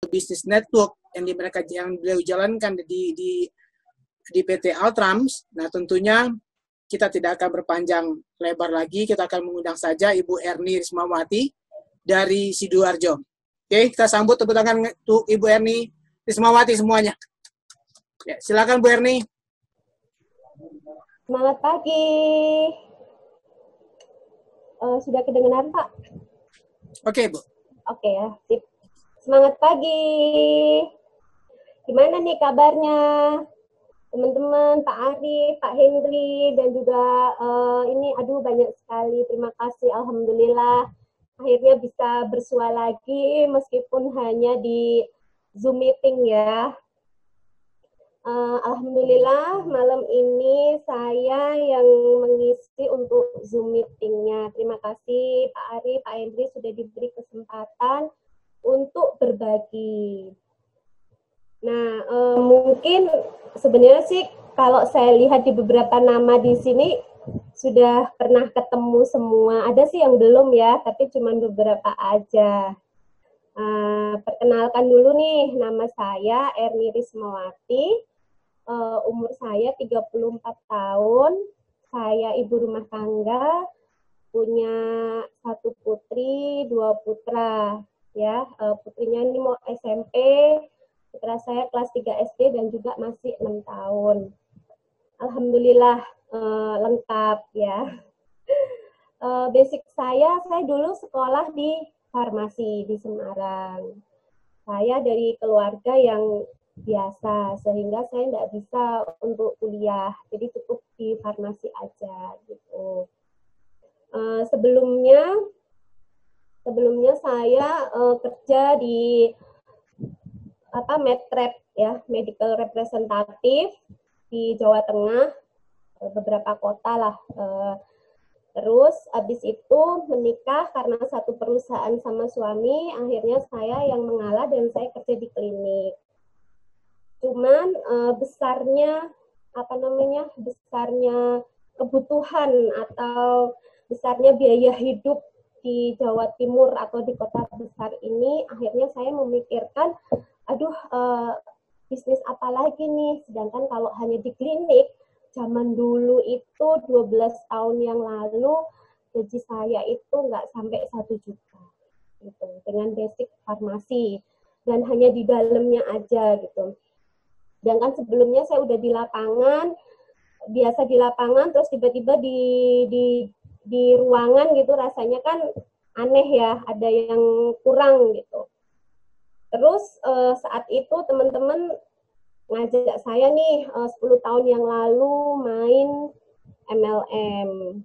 satu bisnis network yang beliau jalankan di PT Altrams. Nah, tentunya kita tidak akan berpanjang lebar lagi, kita akan mengundang saja Ibu Erni Rismawati dari Sidoarjo. Oke, kita sambut tepuk tangan untuk Ibu Erni Rismawati semuanya. Ya, silakan Bu Erni. Selamat pagi. Sudah kedengaran, Pak? Oke, Bu. Oke ya, sip. Semangat pagi. Gimana nih kabarnya? Teman-teman, Pak Ari, Pak Hendri, dan juga ini, aduh banyak sekali. Terima kasih, Alhamdulillah. Akhirnya bisa bersua lagi, meskipun hanya di Zoom meeting ya. Alhamdulillah malam ini saya yang mengisi untuk Zoom meetingnya. Terima kasih Pak Ari, Pak Hendri sudah diberi kesempatan untuk berbagi. Nah, mungkin sebenarnya sih kalau saya lihat di beberapa nama di sini sudah pernah ketemu semua. Ada sih yang belum ya, tapi cuma beberapa aja. Perkenalkan dulu nih, nama saya Erni Rismawati. Umur saya 34 tahun, saya ibu rumah tangga, punya 1 putri, 2 putra, ya. Putrinya ini mau SMP, putra saya kelas 3 SD dan juga masih 6 tahun. Alhamdulillah lengkap ya. Basic saya dulu sekolah di farmasi di Semarang. Saya dari keluarga yang biasa, sehingga saya tidak bisa untuk kuliah, jadi cukup di farmasi aja gitu. Sebelumnya saya kerja di medrep ya, medical representative di Jawa Tengah, beberapa kota lah. Terus habis itu menikah karena satu perusahaan sama suami, akhirnya saya yang mengalah dan saya kerja di klinik. Cuman besarnya kebutuhan atau besarnya biaya hidup di Jawa Timur atau di kota besar ini, akhirnya saya memikirkan, bisnis apa lagi nih, sedangkan kalau hanya di klinik, zaman dulu itu 12 tahun yang lalu, gaji saya itu nggak sampai 1 juta, gitu, dengan basic farmasi, dan hanya di dalamnya aja, gitu. Sedangkan sebelumnya saya udah di lapangan, biasa di lapangan, terus tiba-tiba di ruangan gitu, rasanya kan aneh ya, ada yang kurang gitu. Terus saat itu teman-teman ngajak saya nih 10 tahun yang lalu main MLM.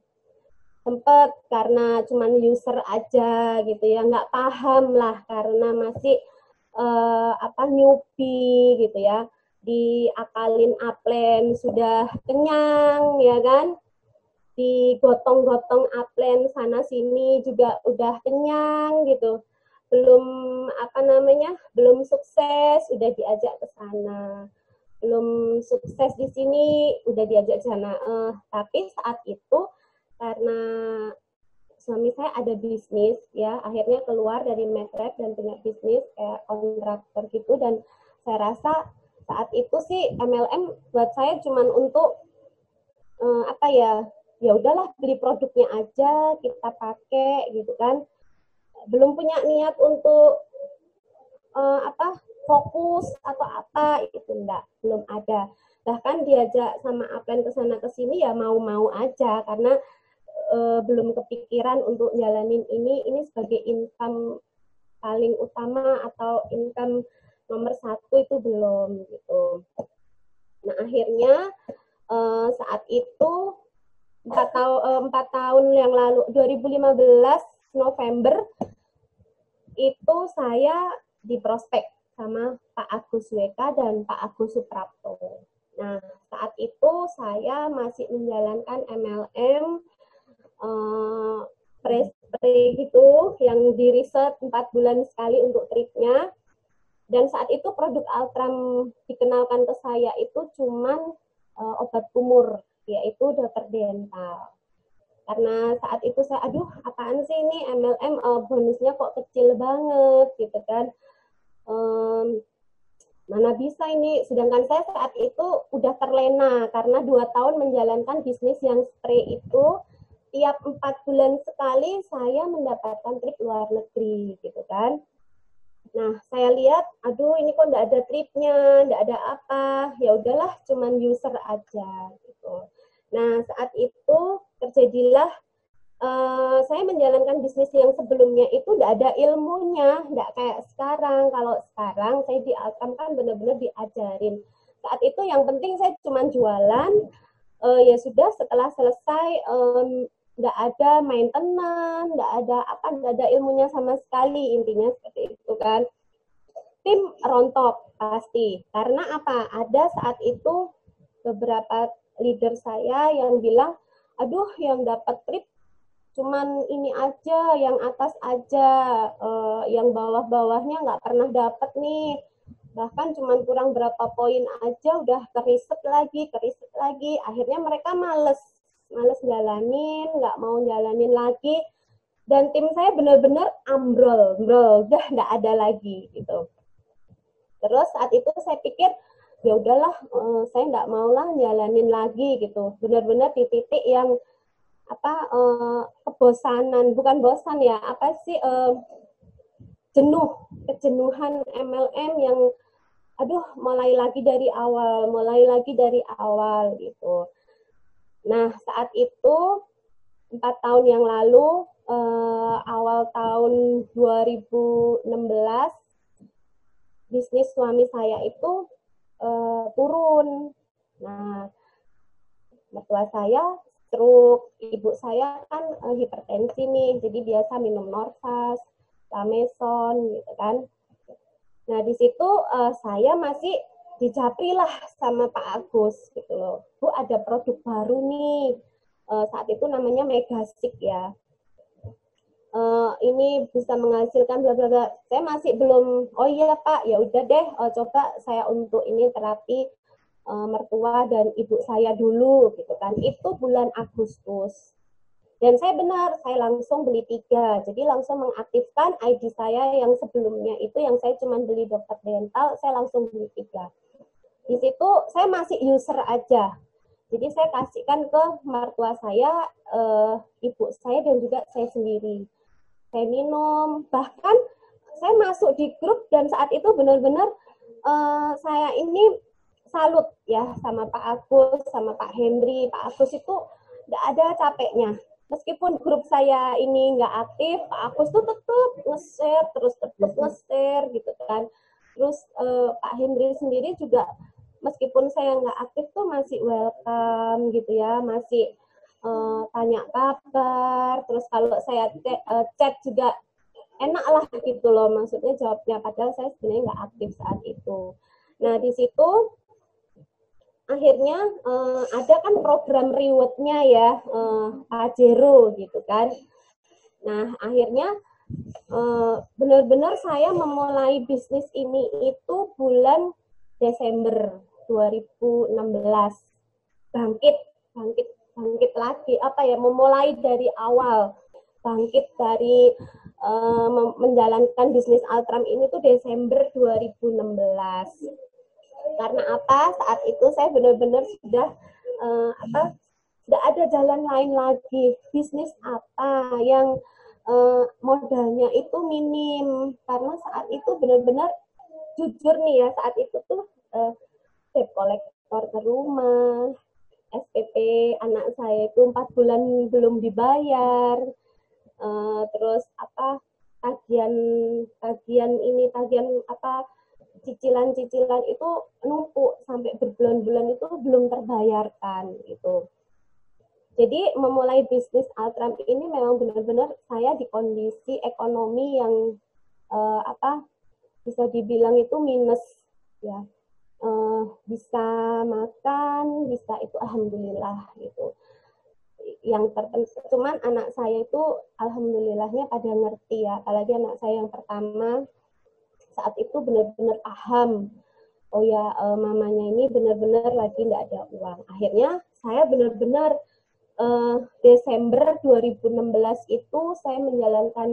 Sempet karena cuman user aja gitu ya, nggak paham lah karena masih newbie gitu ya. Diakalin upline sudah kenyang ya kan, digotong-gotong upline sana sini juga udah kenyang gitu, belum sukses udah diajak ke sana, belum sukses di sini udah diajak ke sana. Tapi saat itu karena suami saya ada bisnis ya, akhirnya keluar dari medrep dan punya bisnis kayak kontraktor gitu, dan saya rasa saat itu sih MLM buat saya cuman untuk ya udahlah beli produknya aja kita pakai gitu kan, belum punya niat untuk fokus atau apa itu belum ada. Bahkan diajak sama upline kesana kesini ya mau-mau aja karena belum kepikiran untuk jalanin ini sebagai income paling utama atau income nomor 1 itu belum gitu. Nah akhirnya saat itu 4 tahun yang lalu, 2015 November itu saya diprospek sama Pak Agus WK dan Pak Agus Suprapto. Nah saat itu saya masih menjalankan MLM spray gitu yang di riset 4 bulan sekali untuk triknya. Dan saat itu produk Altram dikenalkan ke saya itu cuman obat kumur, yaitu Dr. Dental. Karena saat itu saya, apaan sih ini MLM, bonusnya kok kecil banget gitu kan. Mana bisa ini, sedangkan saya saat itu udah terlena karena 2 tahun menjalankan bisnis yang spray itu, tiap 4 bulan sekali saya mendapatkan trip luar negeri gitu kan. Nah, saya lihat, aduh ini kok nggak ada tripnya, nggak ada apa, ya udahlah, cuman user aja gitu. Nah, saat itu terjadilah saya menjalankan bisnis yang sebelumnya itu nggak ada ilmunya, nggak kayak sekarang. Kalau sekarang saya di Alkam kan benar-benar diajarin. Saat itu yang penting saya cuma jualan, ya sudah setelah selesai nggak ada maintenance, nggak ada ilmunya sama sekali, intinya seperti itu kan. Tim rontok pasti, karena apa? Ada saat itu beberapa leader saya yang bilang, aduh yang dapat trip cuman ini aja, yang atas aja, yang bawah-bawahnya nggak pernah dapat nih. Bahkan cuman kurang berapa poin aja udah keriset lagi. Akhirnya mereka males jalanin, nggak mau jalanin lagi. Dan tim saya benar-benar ambrol, udah nggak ada lagi gitu. Terus saat itu saya pikir, ya udahlah, saya nggak mau lah jalanin lagi gitu. Benar-benar di titik yang kebosanan, bukan bosan ya, kejenuhan MLM yang aduh mulai lagi dari awal gitu. Nah, saat itu 4 tahun yang lalu, awal tahun 2016, bisnis suami saya itu turun. Nah, mertua saya stroke, ibu saya kan hipertensi nih, jadi biasa minum Norvas, Lameson gitu kan. Nah di situ saya masih dijapri lah sama Pak Agus gitu loh. Bu ada produk baru nih, saat itu namanya Megasik ya. Ini bisa menghasilkan bla bla bla. Saya masih belum, oh iya Pak, ya udah deh, coba saya untuk ini terapi mertua dan ibu saya dulu gitu kan. Itu bulan Agustus. Dan saya langsung beli 3. Jadi langsung mengaktifkan ID saya yang sebelumnya itu, yang saya cuma beli dokter dental, saya langsung beli 3. Di situ saya masih user aja. Jadi saya kasihkan ke mertua saya, ibu saya dan juga saya sendiri. Saya minum, bahkan saya masuk di grup dan saat itu benar-benar saya ini salut ya sama Pak Agus, sama Pak Hendri. Pak Agus itu nggak ada capeknya. Meskipun grup saya ini nggak aktif, Pak Agus tuh tetap nge-share, gitu kan. Terus Pak Hendri sendiri juga, meskipun saya nggak aktif tuh masih welcome gitu ya, masih tanya kabar. Terus kalau saya chat juga enak lah gitu loh, maksudnya jawabnya, padahal saya sebenarnya nggak aktif saat itu. Nah di situ akhirnya ada kan program reward-nya ya, Pajero gitu kan. Nah akhirnya benar-benar saya memulai bisnis ini itu bulan Desember 2016. Bangkit lagi, memulai dari awal, bangkit dari menjalankan bisnis Altram ini tuh Desember 2016. Karena apa? Saat itu saya benar-benar sudah tidak ada jalan lain lagi. Bisnis apa yang modalnya itu minim, karena saat itu benar-benar jujur nih ya, saat itu tuh debt kolektor ke rumah, SPP anak saya itu 4 bulan belum dibayar, terus tagihan cicilan itu numpuk sampai berbulan-bulan itu belum terbayarkan gitu. Jadi memulai bisnis Altram ini memang benar-benar saya di kondisi ekonomi yang bisa dibilang itu minus ya. Bisa makan, bisa itu alhamdulillah gitu. Yang terpenting, cuman anak saya itu alhamdulillahnya pada ngerti ya, apalagi anak saya yang pertama saat itu benar-benar paham, oh ya mamanya ini benar-benar lagi nggak ada uang. Akhirnya saya benar-benar Desember 2016 itu saya menjalankan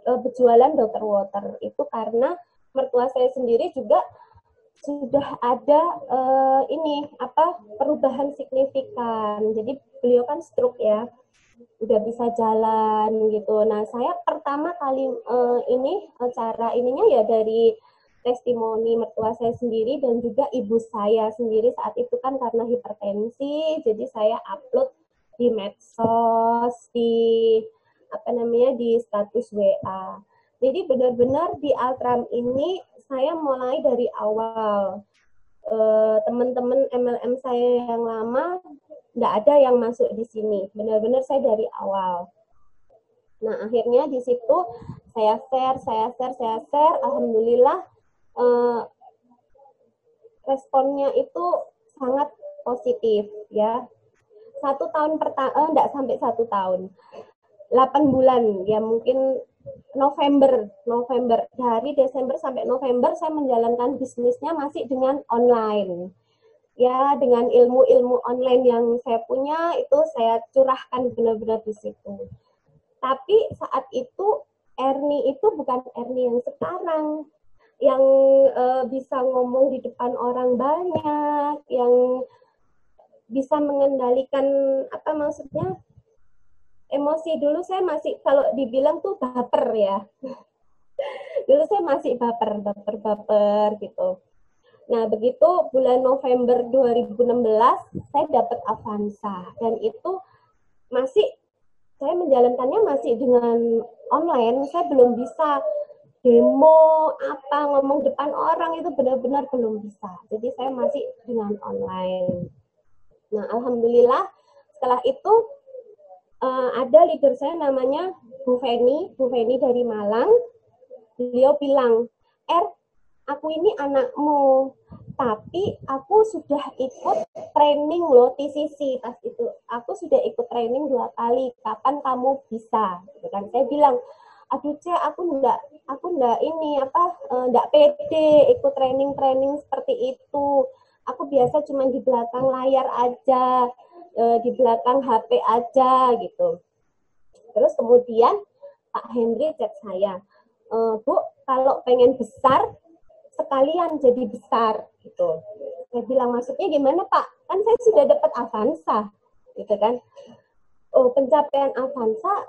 berjualan Dr. Water itu karena mertua saya sendiri juga sudah ada perubahan signifikan. Jadi beliau kan stroke ya, udah bisa jalan gitu. Nah saya pertama kali cara ininya ya dari testimoni mertua saya sendiri dan juga ibu saya sendiri saat itu kan karena hipertensi, jadi saya upload di medsos, di status WA. Jadi benar-benar di Altram ini saya mulai dari awal. Teman-teman MLM saya yang lama nggak ada yang masuk di sini. Benar-benar saya dari awal. Nah akhirnya di situ saya share. Alhamdulillah responnya itu sangat positif ya. 1 tahun pertama, enggak sampai 1 tahun, 8 bulan ya, mungkin November dari Desember sampai November saya menjalankan bisnisnya masih dengan online ya, dengan ilmu-ilmu online yang saya punya itu saya curahkan benar-benar di situ. Tapi saat itu Erni itu bukan Erni yang sekarang, yang bisa ngomong di depan orang banyak, yang bisa mengendalikan emosi. Dulu saya masih, kalau dibilang tuh baper ya. Dulu saya masih baper gitu. Nah, begitu bulan November 2016 saya dapat Avanza dan itu masih saya menjalankannya masih dengan online. Saya belum bisa demo ngomong depan orang, itu benar-benar belum bisa. Jadi saya masih dengan online. Nah, alhamdulillah setelah itu ada leader saya namanya Bu Feni dari Malang. Beliau bilang, aku ini anakmu, tapi aku sudah ikut training loh TCC pas itu. Aku sudah ikut training 2 kali. Kapan kamu bisa? Gitu kan. Saya bilang, aduh Cek, aku enggak pede ikut training seperti itu. Aku biasa cuma di belakang layar aja, di belakang HP aja gitu. Terus kemudian Pak Henry chat saya, Bu, kalau pengen besar sekalian jadi besar gitu. Saya bilang, maksudnya gimana Pak? Kan saya sudah dapat Avanza gitu kan. Oh, pencapaian Avanza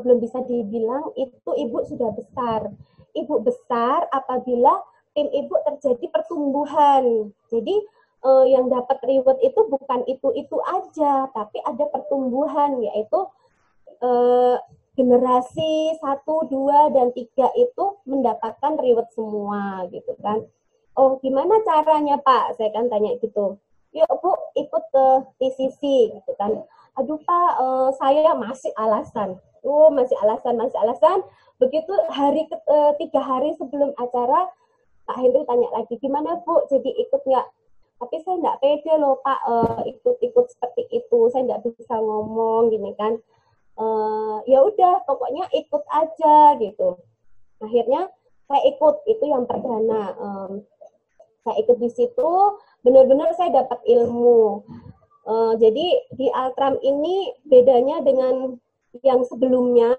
belum bisa dibilang itu Ibu sudah besar. Ibu besar apabila tim Ibu terjadi pertumbuhan. Jadi yang dapat reward itu bukan itu aja, tapi ada pertumbuhan, yaitu generasi 1, 2, dan 3 itu mendapatkan reward semua gitu kan. Oh, gimana caranya Pak? Saya kan tanya gitu. Yuk Bu, ikut ke TCC gitu kan. Aduh Pak, saya masih alasan. Masih alasan. Begitu 3 hari sebelum acara, Pak Henry tanya lagi, gimana Bu, jadi ikut nggak? Tapi saya nggak pede loh Pak, ikut seperti itu, saya nggak bisa ngomong gini kan. Ya udah, pokoknya ikut aja gitu. Akhirnya saya ikut, itu yang perdana. Saya ikut di situ, benar-benar saya dapat ilmu. Jadi di Altram ini bedanya dengan yang sebelumnya.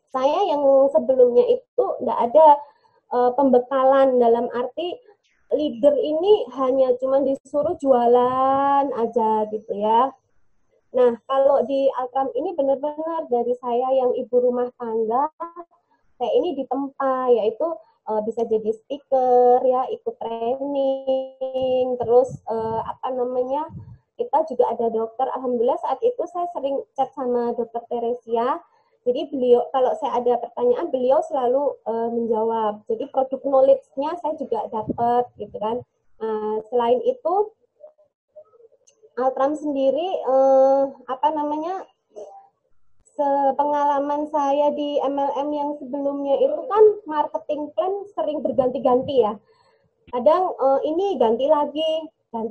Saya yang sebelumnya itu nggak ada pembekalan, dalam arti leader ini hanya cuma disuruh jualan aja gitu ya. Nah, kalau di Altram ini benar-benar dari saya yang ibu rumah tangga, saya ini ditempa, yaitu bisa jadi speaker ya, ikut training, terus kita juga ada dokter. Alhamdulillah saat itu saya sering chat sama dokter Teresia. Jadi beliau, kalau saya ada pertanyaan, beliau selalu menjawab. Jadi produk knowledge-nya saya juga dapat gitu kan. Selain itu, Altram sendiri pengalaman saya di MLM yang sebelumnya itu kan marketing plan sering berganti-ganti ya. Kadang ini ganti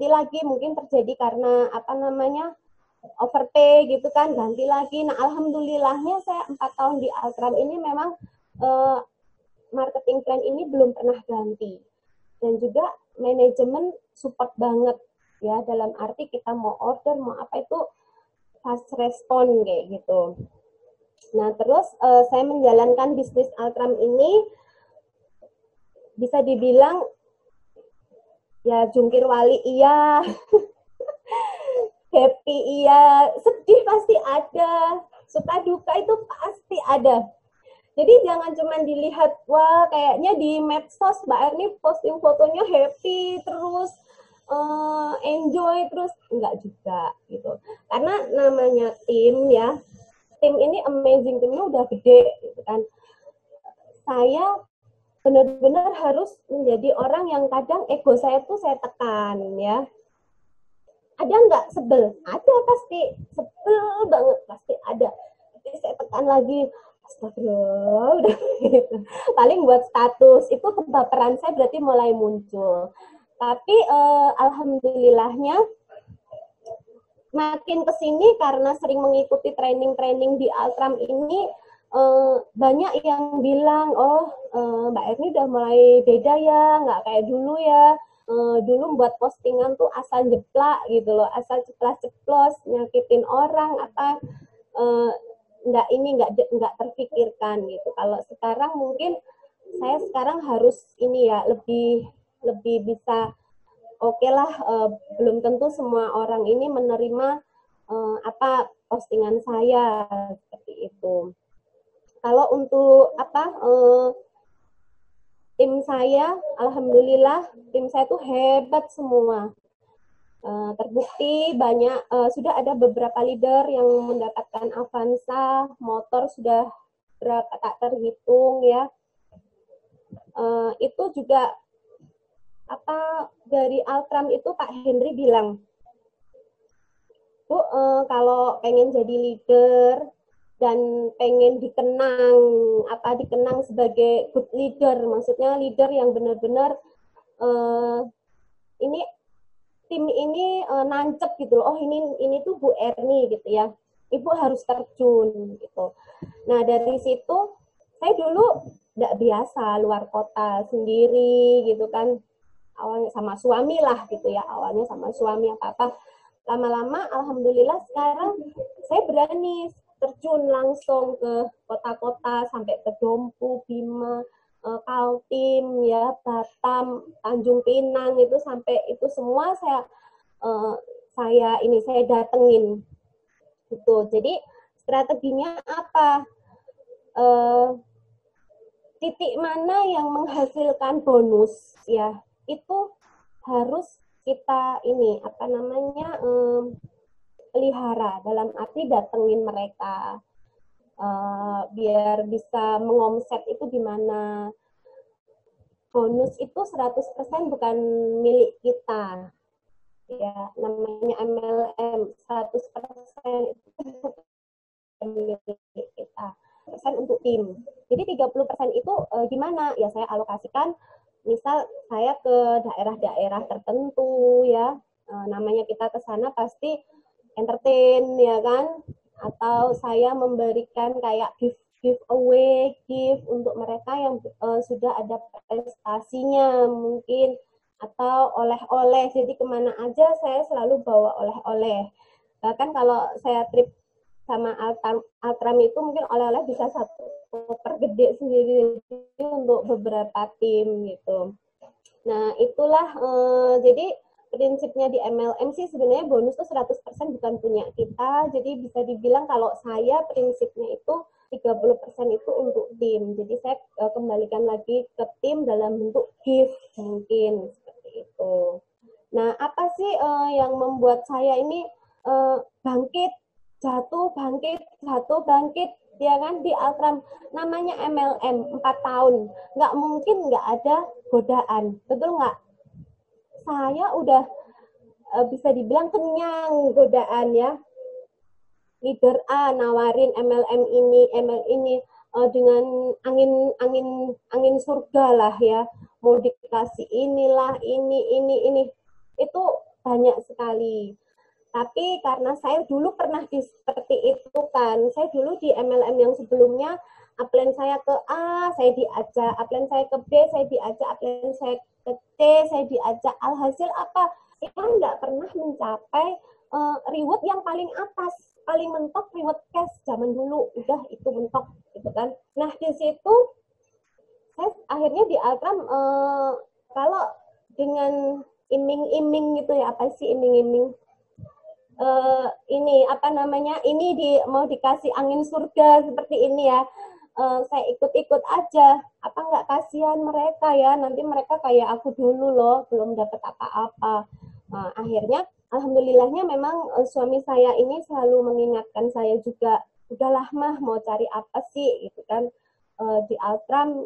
lagi mungkin terjadi karena overpay gitu kan, ganti lagi. Nah, alhamdulillahnya saya 4 tahun di Altram ini memang marketing plan ini belum pernah ganti. Dan juga manajemen support banget ya, dalam arti kita mau order mau apa itu fast respon kayak gitu. Nah, terus saya menjalankan bisnis Altram ini bisa dibilang ya jungkir wali iya, happy iya, sedih pasti ada, suka duka itu pasti ada. Jadi jangan cuma dilihat, wah kayaknya di medsos Mbak Erni posting fotonya happy terus, enjoy terus, enggak juga gitu. Karena namanya tim ya, tim ini amazing, timnya udah gede gitu kan. Saya benar-benar harus menjadi orang yang kadang ego saya tuh saya tekan ya. Ada nggak sebel? Ada pasti, sebel banget pasti ada. Tapi saya tekan lagi, astagfirullah, udah gitu. Paling buat status, itu kebaperan saya berarti mulai muncul. Tapi alhamdulillahnya makin kesini karena sering mengikuti training-training di Altram ini, banyak yang bilang, oh Mbak Erni udah mulai beda ya, nggak kayak dulu ya. Dulu buat postingan tuh asal jeplak gitu loh, asal ceplas-ceplos, nyakitin orang, apa nggak terpikirkan gitu. Kalau sekarang mungkin saya sekarang harus ini ya, lebih bisa oke lah, belum tentu semua orang ini menerima apa postingan saya seperti itu. Kalau untuk apa tim saya, alhamdulillah tim saya tuh hebat semua. Terbukti banyak, sudah ada beberapa leader yang mendapatkan Avanza, motor sudah berapa tak terhitung ya. Itu juga apa dari Altram itu Pak Henry bilang, Bu, kalau pengen jadi leader dan pengen dikenang sebagai good leader, maksudnya leader yang benar-benar ini tim ini nancep gitu loh, oh ini tuh Bu Erni gitu ya, Ibu harus terjun gitu. Nah dari situ saya dulu nggak biasa, luar kota sendiri gitu kan, awalnya sama suami lah gitu ya, awalnya sama suami apa-apa, lama-lama alhamdulillah sekarang saya berani terjun langsung ke kota-kota sampai ke Dompu, Bima, Kaltim ya, Batam, Tanjung Pinang, itu sampai itu semua saya datengin gitu. Jadi strateginya apa? Titik mana yang menghasilkan bonus ya, itu harus kita ini apa namanya pelihara, dalam arti datengin mereka biar bisa mengomset itu di mana. Bonus itu 100% bukan milik kita ya, namanya MLM 100% itu bukan milik kita, persen untuk tim. Jadi 30% itu gimana ya, saya alokasikan misal saya ke daerah-daerah tertentu ya, namanya kita ke sana pasti entertain ya kan, atau saya memberikan kayak giveaway, gift untuk mereka yang sudah ada prestasinya mungkin, atau oleh-oleh. Jadi kemana aja saya selalu bawa oleh-oleh. Bahkan kalau saya trip sama Altram itu mungkin oleh-oleh bisa satu koper gede sendiri untuk beberapa tim gitu. Nah itulah jadi prinsipnya di MLM sih sebenarnya bonus itu 100% bukan punya kita. Jadi bisa dibilang kalau saya prinsipnya itu 30% itu untuk tim. Jadi saya kembalikan lagi ke tim dalam bentuk gift mungkin seperti itu. Nah, apa sih yang membuat saya ini bangkit, jatuh, bangkit, ya kan di Altram, namanya MLM 4 tahun. Nggak mungkin nggak ada godaan, betul nggak? Saya udah bisa dibilang kenyang godaan ya. Leader A nawarin MLM ini dengan angin surga lah ya, mau dikasih inilah ini itu banyak sekali. Tapi karena saya dulu pernah seperti itu kan, saya dulu di MLM yang sebelumnya, upline saya ke A, saya diajak, upline saya ke B, saya diajak, upline saya ke C, saya diajak, alhasil apa? Kita nggak pernah mencapai reward yang paling atas. paling mentok reward cash zaman dulu, udah itu mentok gitu kan. Nah di situ saya akhirnya di Altram kalau dengan iming-iming gitu ya, apa sih iming-iming, ini apa namanya, ini mau dikasih angin surga seperti ini ya, saya ikut-ikut aja, apa nggak kasihan mereka ya, nanti mereka kayak aku dulu loh, belum dapat apa-apa. Nah, akhirnya alhamdulillahnya memang suami saya ini selalu mengingatkan saya juga, udahlah mah mau cari apa sih gitu kan, di Altram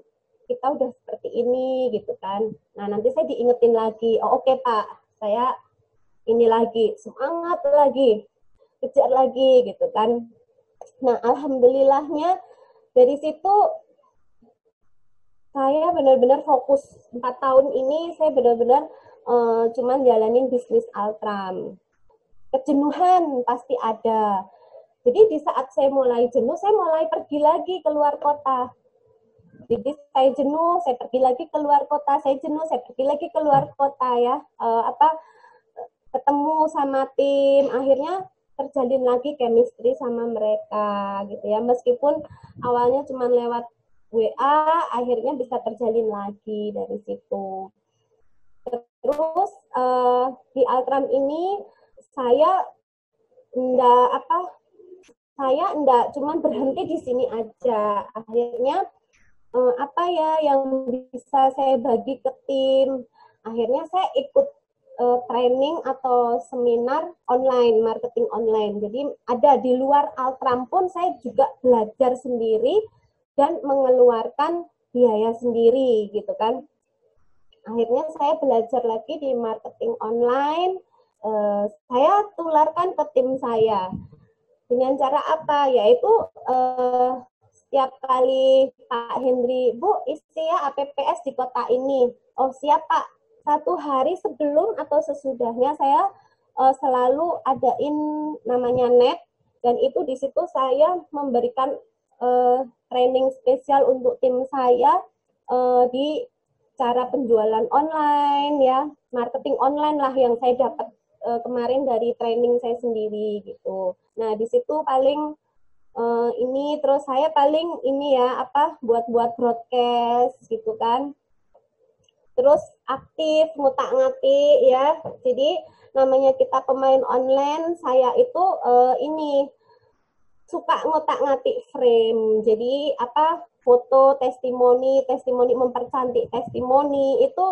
kita udah seperti ini gitu kan. Nah nanti saya diingetin lagi, oh oke Pak, saya ini lagi, semangat lagi, kejar lagi gitu kan. Nah alhamdulillahnya dari situ saya benar-benar fokus 4 tahun ini, saya benar-benar cuman jalanin bisnis Altram. Kejenuhan pasti ada. Jadi di saat saya mulai jenuh, saya mulai pergi lagi keluar kota. Jadi saya jenuh, saya pergi lagi keluar kota, saya jenuh, saya pergi lagi keluar kota ya. Ketemu sama tim, akhirnya terjalin lagi chemistry sama mereka gitu ya. Meskipun awalnya cuma lewat WA, akhirnya bisa terjalin lagi dari situ. Terus di Altram ini saya enggak cuman berhenti di sini aja. Akhirnya apa ya yang bisa saya bagi ke tim. Akhirnya saya ikut training atau seminar online, marketing online. Jadi ada di luar Altram pun saya juga belajar sendiri dan mengeluarkan biaya sendiri gitu kan. Akhirnya saya belajar lagi di marketing online. Saya tularkan ke tim saya. Dengan cara apa? Yaitu setiap kali Pak Hendri, Bu, isi ya APPS di kota ini. Oh siap Pak. 1 hari sebelum atau sesudahnya saya selalu adain namanya net, dan itu di situ saya memberikan training spesial untuk tim saya di cara penjualan online ya, marketing online lah yang saya dapat kemarin dari training saya sendiri gitu. Nah di situ paling ini terus saya paling ini ya buat broadcast gitu kan. Terus aktif ngutak-ngatik ya. Jadi namanya kita pemain online, saya itu ini suka ngotak-ngatik frame. Jadi foto testimoni mempercantik testimoni itu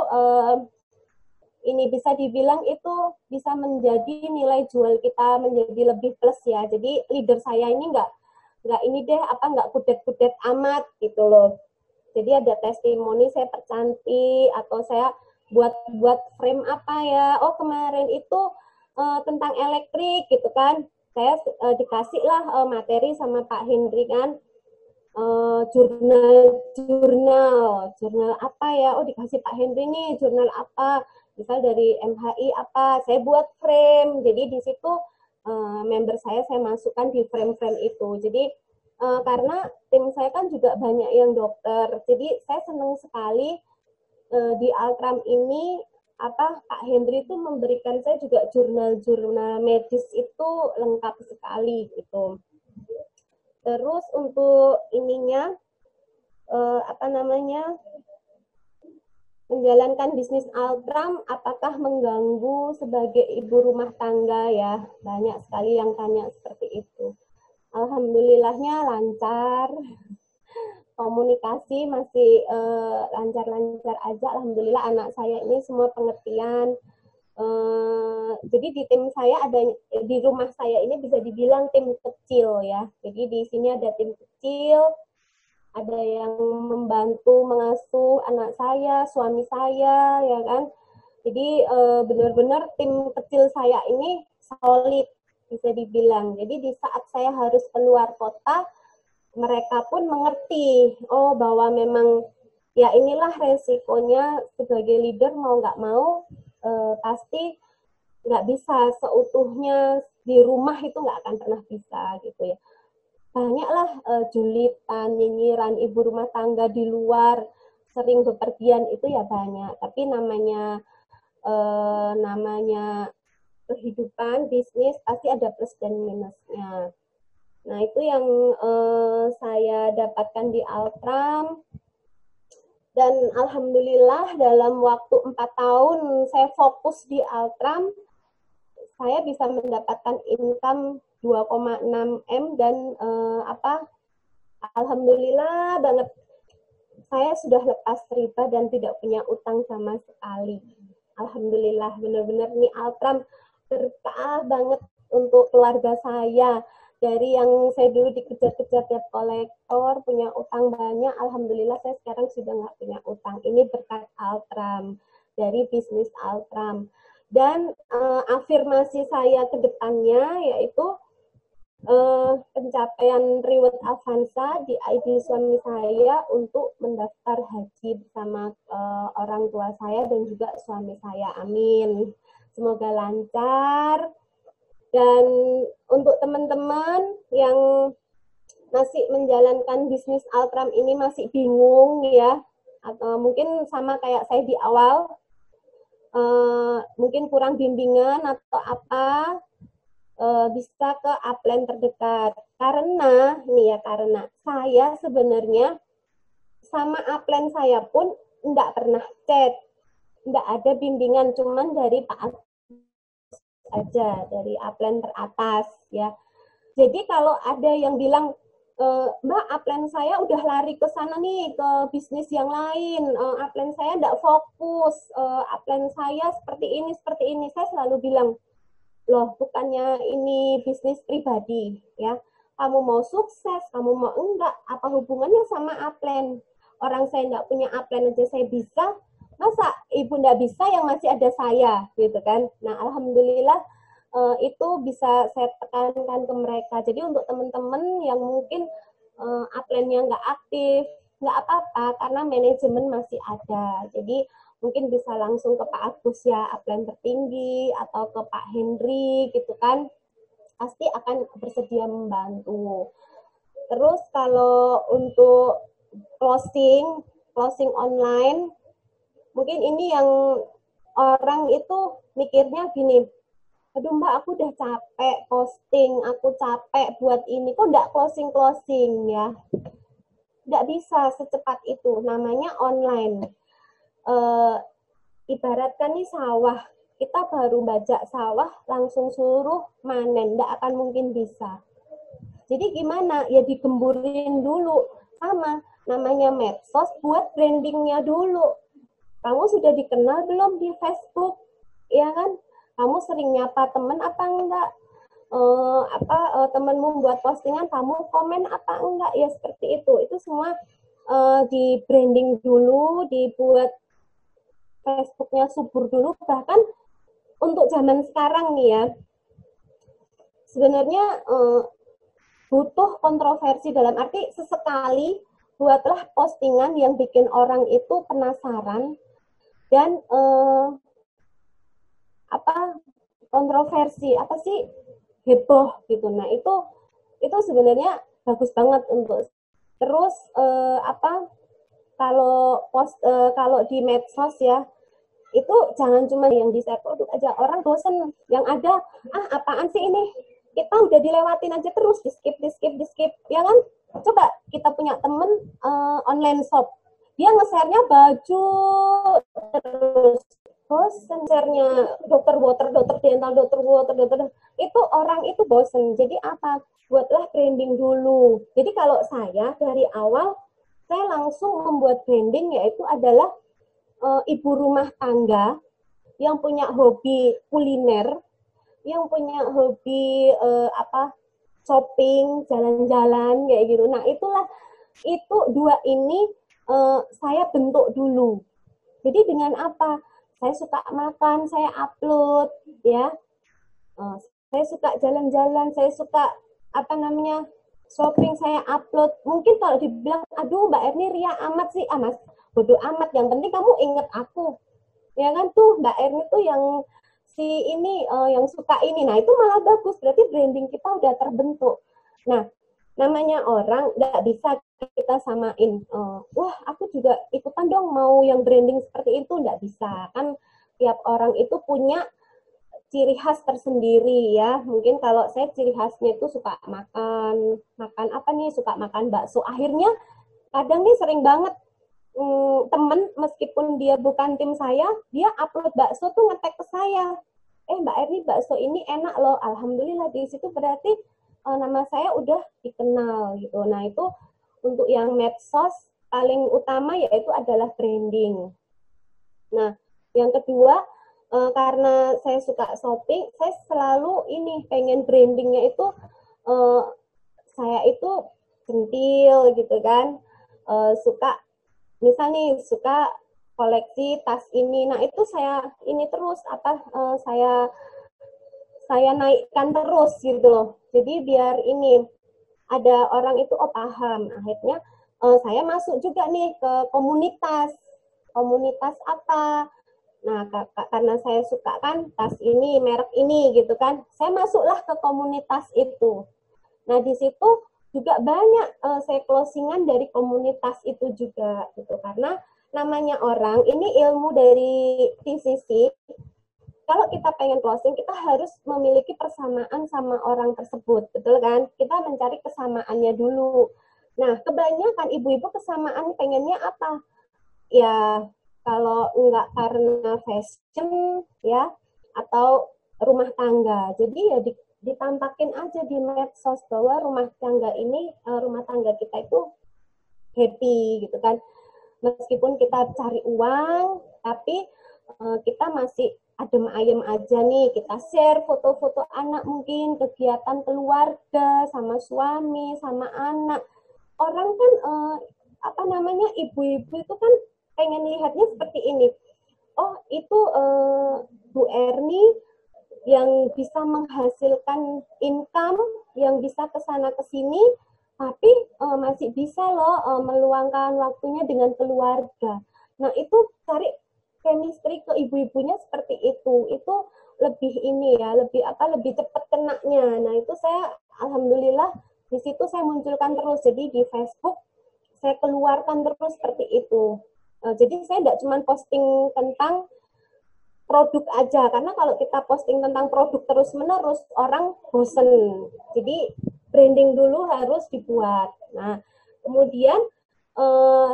ini bisa dibilang itu bisa menjadi nilai jual kita menjadi lebih plus ya. Jadi leader saya ini nggak ini deh nggak kudet-kudet amat gitu loh. Jadi ada testimoni saya percantik atau saya buat frame apa ya. Oh kemarin itu tentang elektrik gitu kan. Saya dikasih lah materi sama Pak Hendri kan. Jurnal apa ya. Oh dikasih Pak Hendri nih jurnal apa. Misal dari MHI apa. Saya buat frame. Jadi di situ member saya masukkan di frame-frame itu. Jadi karena tim saya kan juga banyak yang dokter, jadi saya senang sekali di Altram ini Pak Hendri itu memberikan saya juga jurnal-jurnal medis itu lengkap sekali gitu. Terus untuk ininya menjalankan bisnis Altram apakah mengganggu sebagai ibu rumah tangga ya, banyak sekali yang tanya seperti itu. Alhamdulillahnya lancar, komunikasi masih lancar-lancar aja. Alhamdulillah anak saya ini semua pengertian. Jadi di tim saya di rumah saya ini bisa dibilang tim kecil ya. Jadi di sini ada tim kecil, ada yang membantu mengasuh anak saya, suami saya, ya kan. Jadi benar-benar tim kecil saya ini solid, bisa dibilang. Jadi di saat saya harus keluar kota, mereka pun mengerti, oh bahwa memang ya inilah resikonya sebagai leader mau nggak mau pasti nggak bisa seutuhnya di rumah, itu nggak akan pernah bisa gitu ya. Banyaklah julitan, nyinyiran ibu rumah tangga di luar, sering bepergian itu ya banyak. Tapi namanya kehidupan bisnis pasti ada plus dan minusnya. Nah, itu yang saya dapatkan di Altram. Dan alhamdulillah dalam waktu 4 tahun saya fokus di Altram, saya bisa mendapatkan income 2,6 M dan alhamdulillah banget saya sudah lepas riba dan tidak punya utang sama sekali. Alhamdulillah, benar-benar ini Altram berkah banget untuk keluarga saya. Dari yang saya dulu dikejar-kejar tiap kolektor, punya utang banyak, alhamdulillah saya sekarang sudah nggak punya utang. Ini berkat Altram, dari bisnis Altram. Dan afirmasi saya ke depannya yaitu pencapaian reward Avanza di ID suami saya untuk mendaftar haji bersama orang tua saya dan juga suami saya. Amin. Semoga lancar. Dan untuk teman-teman yang masih menjalankan bisnis Altram ini masih bingung ya, atau mungkin sama kayak saya di awal, mungkin kurang bimbingan atau apa, bisa ke upline terdekat. Karena saya sebenarnya sama upline saya pun enggak pernah chat, enggak ada bimbingan, cuman dari Pak aja, dari upline teratas ya. Jadi kalau ada yang bilang, Mbak, upline saya udah lari ke sana nih, ke bisnis yang lain, upline saya enggak fokus, upline saya seperti ini, saya selalu bilang, loh bukannya ini bisnis pribadi ya, kamu mau sukses, kamu mau enggak, apa hubungannya sama upline? Orang saya enggak punya upline aja saya bisa, masa ibu enggak bisa yang masih ada saya gitu kan. Nah alhamdulillah itu bisa saya tekankan ke mereka. Jadi untuk teman-teman yang mungkin upline-nya nggak aktif, nggak apa-apa karena manajemen masih ada. Jadi mungkin bisa langsung ke Pak Agus ya, upline tertinggi, atau ke Pak Henry gitu kan, pasti akan bersedia membantu. Terus kalau untuk closing online, mungkin ini yang orang itu mikirnya gini, aduh Mbak, aku udah capek posting, aku capek buat ini, kok nggak closing ya? Nggak bisa secepat itu, namanya online. Ibaratkan nih sawah, kita baru bajak sawah langsung suruh manen, nggak akan mungkin bisa. Jadi gimana? Ya digemburin dulu, sama namanya medsos, buat brandingnya dulu. Kamu sudah dikenal belum di Facebook, ya kan? Kamu sering nyapa temen apa enggak? Temenmu buat postingan, kamu komen apa enggak? Ya seperti itu. Itu semua di branding dulu, dibuat Facebooknya subur dulu. Bahkan untuk zaman sekarang nih ya, sebenarnya butuh kontroversi, dalam arti sesekali buatlah postingan yang bikin orang itu penasaran dan kontroversi, apa sih, heboh gitu. Nah itu sebenarnya bagus banget untuk terus kalau di medsos ya, itu jangan cuma yang di-share produk aja, orang bosen, yang ada apaan sih ini, kita udah dilewatin aja terus, di skip ya kan. Coba kita punya temen online shop, dia nge-share-nya baju terus, bosen share-nya dokter dental, itu orang itu bosen. Jadi apa, buatlah branding dulu. Jadi kalau saya dari awal saya langsung membuat branding, yaitu adalah ibu rumah tangga yang punya hobi kuliner, yang punya hobi shopping, jalan-jalan kayak gitu. Nah itu dua ini saya bentuk dulu. Jadi dengan apa? Saya suka makan, saya upload ya. Saya suka jalan-jalan, saya suka shopping, saya upload. Mungkin kalau dibilang, aduh Mbak Erni ria amat sih, Mas, bodoh amat, yang penting kamu inget aku. Ya kan, tuh Mbak Erni tuh yang si ini, yang suka ini. Nah, itu malah bagus, berarti branding kita udah terbentuk. Nah, namanya orang nggak bisa kita samain, wah aku juga ikutan dong mau yang branding seperti itu, nggak bisa. Kan tiap orang itu punya ciri khas tersendiri ya. Mungkin kalau saya ciri khasnya itu suka makan apa nih, suka makan bakso. Akhirnya kadang nih sering banget temen meskipun dia bukan tim saya, dia upload bakso tuh ngetek ke saya. Mbak Erni, bakso ini enak loh. Alhamdulillah, di situ berarti nama saya udah dikenal gitu. Nah, itu untuk yang medsos paling utama yaitu adalah branding. Nah, yang kedua, karena saya suka shopping, saya selalu ini pengen brandingnya itu saya itu centil gitu kan, suka misal nih suka koleksi tas ini. Nah, itu saya ini terus saya naikkan terus gitu loh. Jadi biar ini ada orang itu paham. Akhirnya saya masuk juga nih ke komunitas apa. Nah, karena saya suka kan tas ini, merek ini gitu kan, saya masuklah ke komunitas itu. Nah, di situ juga banyak saya closingan dari komunitas itu juga gitu. Karena namanya orang, ini ilmu dari TCC, kalau kita pengen closing, kita harus memiliki persamaan sama orang tersebut, betul kan? Kita mencari kesamaannya dulu. Nah, kebanyakan ibu-ibu kesamaan pengennya apa? Ya, kalau enggak karena fashion ya atau rumah tangga. Jadi ya ditampakin aja di medsos bahwa rumah tangga kita itu happy gitu kan. Meskipun kita cari uang, tapi kita masih adem ayem aja nih. Kita share foto-foto anak, mungkin kegiatan keluarga sama suami, sama anak. Orang kan ibu-ibu itu kan pengen lihatnya seperti ini. Oh, itu Bu Erni yang bisa menghasilkan income, yang bisa ke sana ke sini, tapi masih bisa loh meluangkan waktunya dengan keluarga. Nah, itu cari chemistry ke ibu-ibunya seperti itu. Itu lebih ini ya, lebih cepat kenanya. Nah, itu saya alhamdulillah di situ saya munculkan terus. Jadi di Facebook saya keluarkan terus seperti itu. Jadi saya tidak cuma posting tentang produk aja, karena kalau kita posting tentang produk terus-menerus, orang bosen. Jadi branding dulu harus dibuat. Nah, kemudian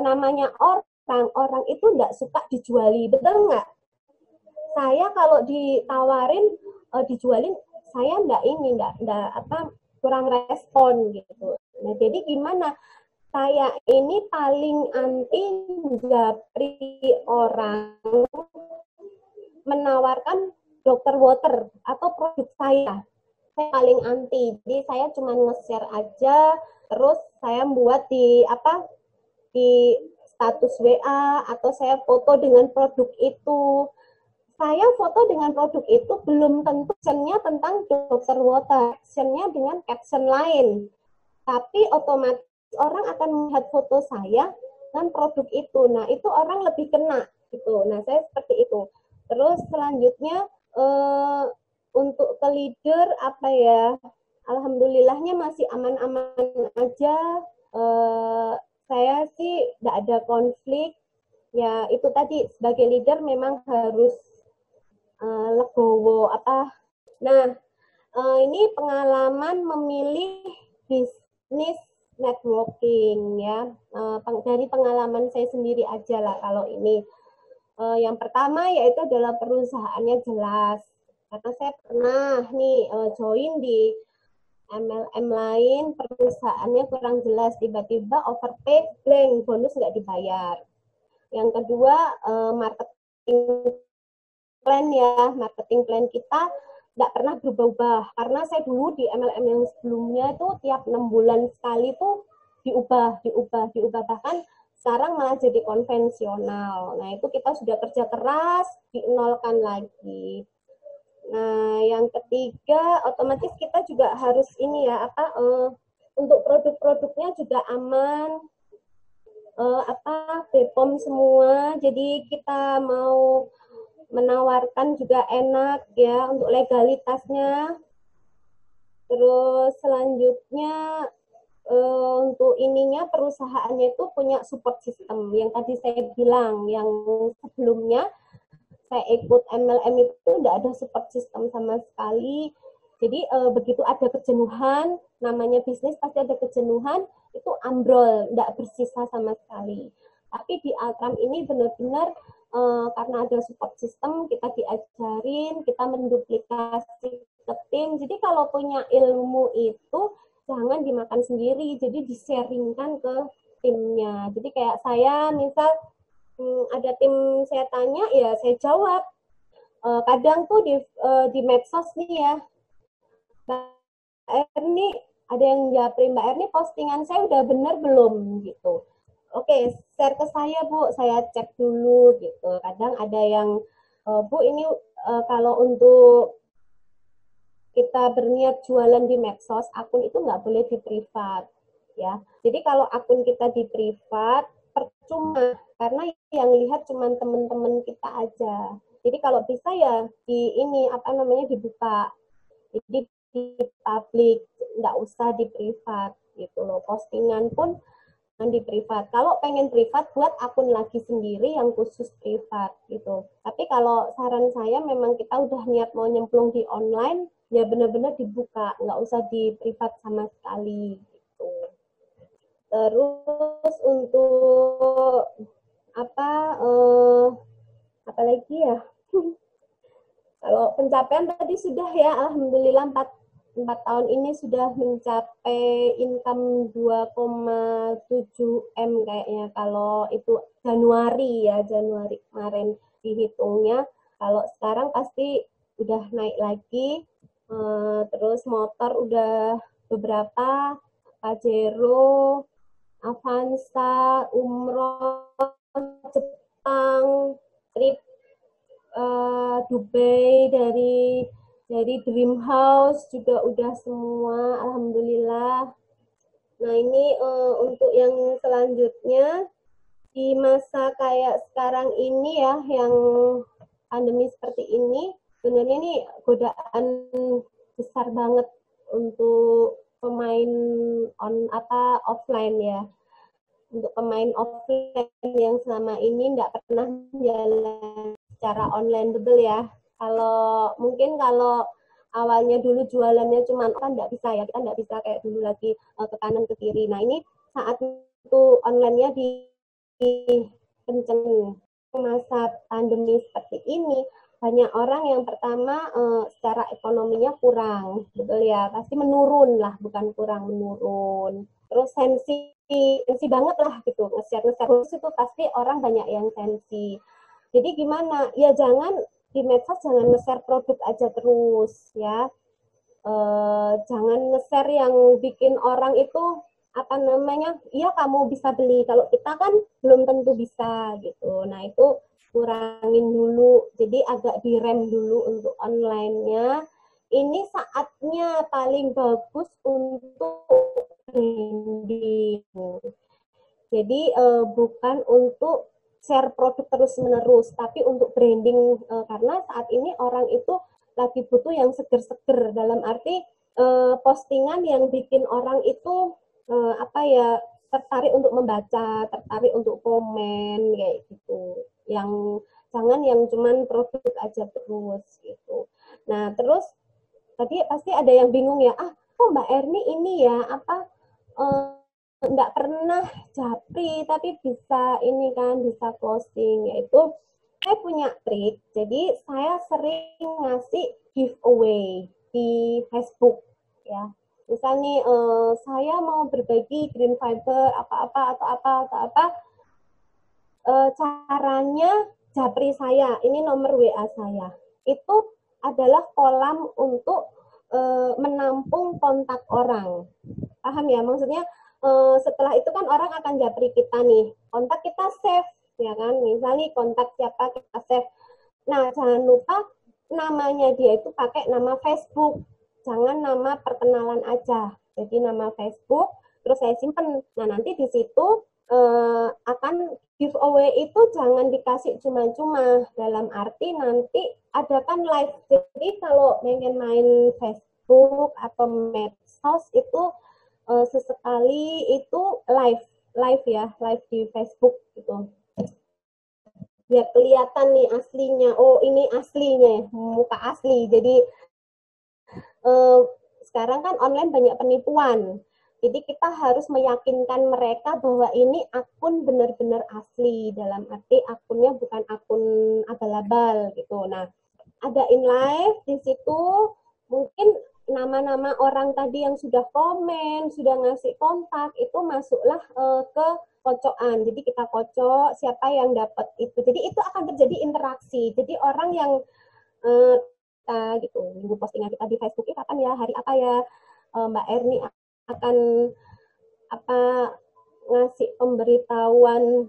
namanya orang itu tidak suka dijuali, betul nggak? Saya kalau ditawarin dijualin, saya kurang respon gitu. Nah, jadi gimana? Saya ini paling anti japri orang menawarkan dokter water atau produk saya. Saya paling anti. Jadi saya cuma nge-share aja, terus saya buat di status WA atau saya foto dengan produk itu. Saya foto dengan produk itu belum tentu captionnya tentang dokter water, captionnya dengan caption lain. Tapi otomatis orang akan melihat foto saya dan produk itu. Nah, itu orang lebih kena gitu. Nah, saya seperti itu. Terus selanjutnya untuk ke leader alhamdulillahnya masih aman-aman aja. Saya sih tidak ada konflik. Ya, itu tadi sebagai leader memang harus legowo Nah, ini pengalaman memilih bisnis networking ya, dari pengalaman saya sendiri aja lah kalau ini. Yang pertama yaitu adalah perusahaannya jelas. Karena saya pernah nih join di MLM lain, perusahaannya kurang jelas, tiba-tiba overpay, blank, bonus nggak dibayar. Yang kedua, marketing plan kita nggak pernah berubah-ubah. Karena saya dulu di MLM yang sebelumnya itu tiap 6 bulan sekali tuh diubah. Bahkan sekarang malah jadi konvensional. Nah, itu kita sudah kerja keras, dinolkan lagi. Nah, yang ketiga, otomatis kita juga harus ini ya, untuk produk-produknya juga aman, BPOM semua. Jadi kita mau menawarkan juga enak ya untuk legalitasnya. Terus selanjutnya untuk ininya perusahaannya itu punya support system yang tadi saya bilang, yang sebelumnya saya ikut MLM itu tidak ada support system sama sekali. Jadi begitu ada kejenuhan, namanya bisnis pasti ada kejenuhan, itu ambrol, tidak bersisa sama sekali. Tapi di Altram ini benar-benar karena ada support system, kita diajarin, kita menduplikasi ke tim. Jadi kalau punya ilmu itu jangan dimakan sendiri, jadi di-sharingkan ke timnya. Jadi kayak saya misal ada tim saya tanya, ya saya jawab. Kadang tuh di medsos nih ya, Mbak Erni, ada yang japri, Mbak Erni postingan saya udah benar belum gitu. Oke, share ke saya Bu, saya cek dulu gitu. Kadang ada yang, Bu ini kalau untuk kita berniat jualan di medsos, akun itu nggak boleh di privat. Ya, jadi kalau akun kita di privat, percuma, karena yang lihat cuma teman-teman kita aja. Jadi kalau bisa ya di ini, apa namanya, dibuka. Jadi di publik, nggak usah di privat gitu loh. Postingan pun di privat. Kalau pengen privat, buat akun lagi sendiri yang khusus privat gitu. Tapi kalau saran saya memang kita udah niat mau nyemplung di online, ya benar-benar dibuka, nggak usah di privat sama sekali gitu. Terus untuk apa lagi ya? Kalau pencapaian tadi sudah ya, alhamdulillah 4 tahun ini sudah mencapai income 2,7 M kayaknya. Kalau itu Januari kemarin dihitungnya. Kalau sekarang pasti udah naik lagi. Terus motor udah beberapa, Pajero, Avanza, umroh, Jepang, trip Dubai dari Dream House juga udah semua, alhamdulillah. Nah ini untuk yang selanjutnya di masa kayak sekarang ini ya, yang pandemi seperti ini, sebenarnya ini godaan besar banget untuk pemain offline ya. Untuk pemain offline yang selama ini nggak pernah jalan secara online betul ya. Mungkin kalau awalnya dulu jualannya cuma kan nggak bisa ya, kita nggak bisa kayak dulu lagi ke kanan ke kiri. Nah ini saat itu online-nya kenceng. Masa pandemi seperti ini banyak orang yang pertama secara ekonominya kurang, betul ya, pasti menurun lah, bukan kurang, menurun. Terus sensi banget lah gitu, nge-share terus itu pasti orang banyak yang sensi. Jadi gimana? Ya jangan di medsos jangan nge-share produk aja terus ya. Jangan nge-share yang bikin orang itu apa namanya? Iya kamu bisa beli. Kalau kita kan belum tentu bisa gitu. Nah, itu kurangin dulu. Jadi agak direm dulu untuk online-nya. Ini saatnya paling bagus untuk branding. Jadi bukan untuk share produk terus-menerus, tapi untuk branding, karena saat ini orang itu lagi butuh yang seger-seger, dalam arti postingan yang bikin orang itu tertarik untuk membaca, tertarik untuk komen kayak gitu. Yang jangan yang cuman produk aja terus gitu. Nah, terus tadi pasti ada yang bingung ya, kok Mbak Erni ini ya enggak pernah japri tapi bisa ini kan, bisa closing, yaitu saya punya trik. Jadi saya sering ngasih giveaway di Facebook ya. Misal nih saya mau berbagi green fiber apa-apa atau apa caranya japri saya, ini nomor WA saya. Itu adalah kolam untuk menampung kontak orang. Paham ya? Maksudnya setelah itu kan orang akan japri kita nih, kontak kita save ya kan, misalnya kontak siapa kita save. Nah jangan lupa namanya dia itu pakai nama Facebook, jangan nama perkenalan aja, jadi nama Facebook terus saya simpen. Nah nanti di situ akan giveaway itu jangan dikasih cuma-cuma, dalam arti nanti adakan live. Jadi kalau pengen main Facebook atau medsos itu sesekali itu live di Facebook gitu. biar kelihatan nih aslinya. Oh, ini aslinya, muka asli. Jadi sekarang kan online banyak penipuan. Jadi kita harus meyakinkan mereka bahwa ini akun benar-benar asli, dalam arti akunnya bukan akun abal-abal gitu. Nah, ada in live di situ, mungkin nama-nama orang tadi yang sudah komen, sudah ngasih kontak, itu masuklah ke kocokan. Jadi kita kocok siapa yang dapat itu. Jadi itu akan terjadi interaksi. Jadi orang yang gitu, minggu postingan kita di Facebook ini kapan ya, hari apa ya, Mbak Erni akan apa ngasih pemberitahuan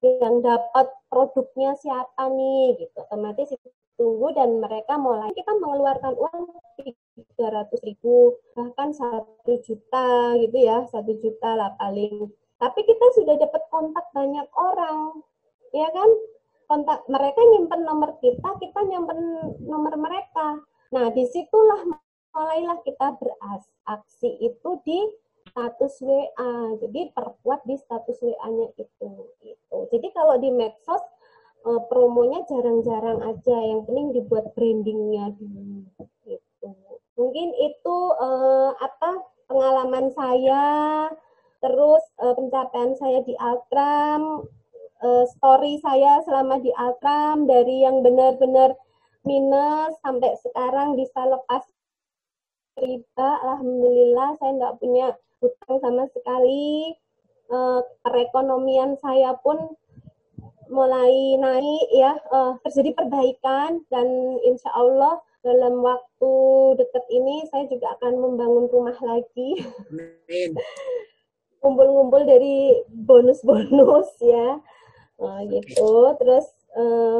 yang dapat produknya siapa nih gitu, otomatis tunggu dan mereka mulai kita mengeluarkan uang 300.000 bahkan 1 juta gitu ya, 1 juta lah paling, tapi kita sudah dapat kontak banyak orang ya kan, kontak mereka nyimpen nomor kita nyimpen nomor mereka. Nah disitulah mulailah kita beraksi itu di status WA, jadi perkuat di status WA-nya itu. Jadi kalau di medsos promonya jarang-jarang aja, yang penting dibuat brandingnya dulu. Gitu. Mungkin itu pengalaman saya, terus pencapaian saya di Altram, story saya selama di Altram dari yang benar-benar minus sampai sekarang bisa lepas riba, alhamdulillah saya nggak punya hutang sama sekali. Perekonomian saya pun mulai naik ya, terjadi perbaikan dan insya Allah dalam waktu dekat ini saya juga akan membangun rumah lagi. Ngumpul-ngumpul dari bonus-bonus ya, gitu. Terus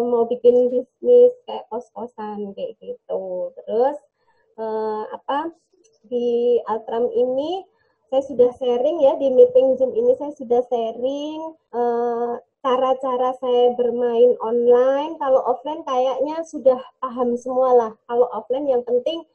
mau bikin bisnis kayak kos-kosan kayak gitu. Terus di Altram ini saya sudah sharing ya, di meeting Zoom ini saya sudah sharing cara-cara saya bermain online. Kalau offline kayaknya sudah paham semua lah. Kalau offline yang penting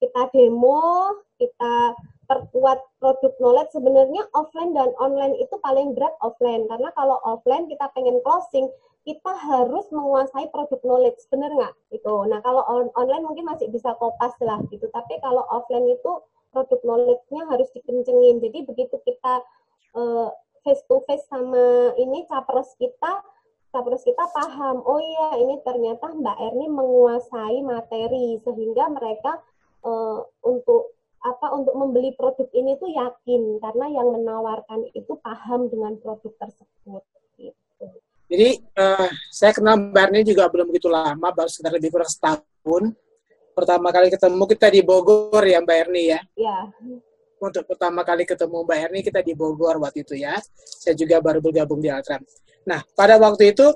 kita demo, kita perkuat produk knowledge. Sebenarnya offline dan online itu paling berat offline, karena kalau offline kita pengen closing, kita harus menguasai produk knowledge, bener nggak? Gitu. Nah kalau online mungkin masih bisa kopas lah gitu, tapi kalau offline itu produk knowledge-nya harus dikencengin. Jadi begitu kita face to face sama ini capres kita paham, oh iya ini ternyata Mbak Erni menguasai materi, sehingga mereka untuk membeli produk ini tuh yakin karena yang menawarkan itu paham dengan produk tersebut. Gitu. Jadi saya kenal Mbak Erni juga belum begitu lama, baru sekitar lebih kurang setahun. Pertama kali ketemu kita di Bogor ya Mbak Erni ya? Iya. Untuk pertama kali ketemu Mbak Erni kita di Bogor waktu itu ya. Saya juga baru bergabung di Altram. Nah, pada waktu itu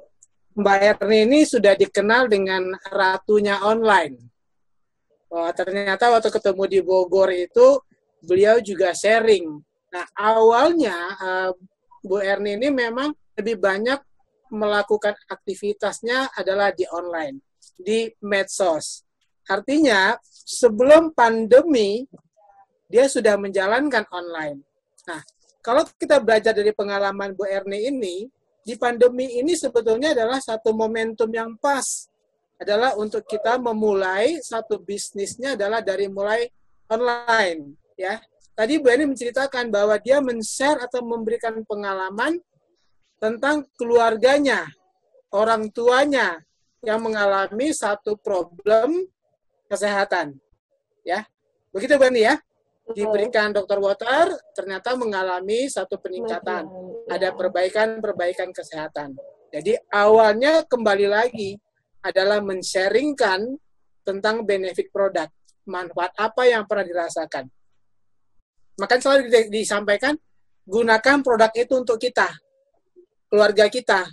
Mbak Erni ini sudah dikenal dengan ratunya online. Ternyata waktu ketemu di Bogor itu beliau juga sharing. Nah, awalnya Bu Erni ini memang lebih banyak melakukan aktivitasnya adalah di online, di medsos. Artinya, sebelum pandemi, dia sudah menjalankan online. Nah, kalau kita belajar dari pengalaman Bu Erni ini, di pandemi ini sebetulnya adalah satu momentum yang pas. Adalah untuk kita memulai satu bisnisnya adalah dari mulai online. Ya. Tadi Bu Erni menceritakan bahwa dia men-share atau memberikan pengalaman tentang keluarganya, orang tuanya yang mengalami satu problem kesehatan. Ya. Begitu Bu Erni ya? Diberikan dokter water, ternyata mengalami satu peningkatan. Ada perbaikan kesehatan. Jadi awalnya kembali lagi adalah men-sharingkan tentang benefit produk, manfaat apa yang pernah dirasakan. Maka selalu disampaikan, gunakan produk itu untuk kita, keluarga kita.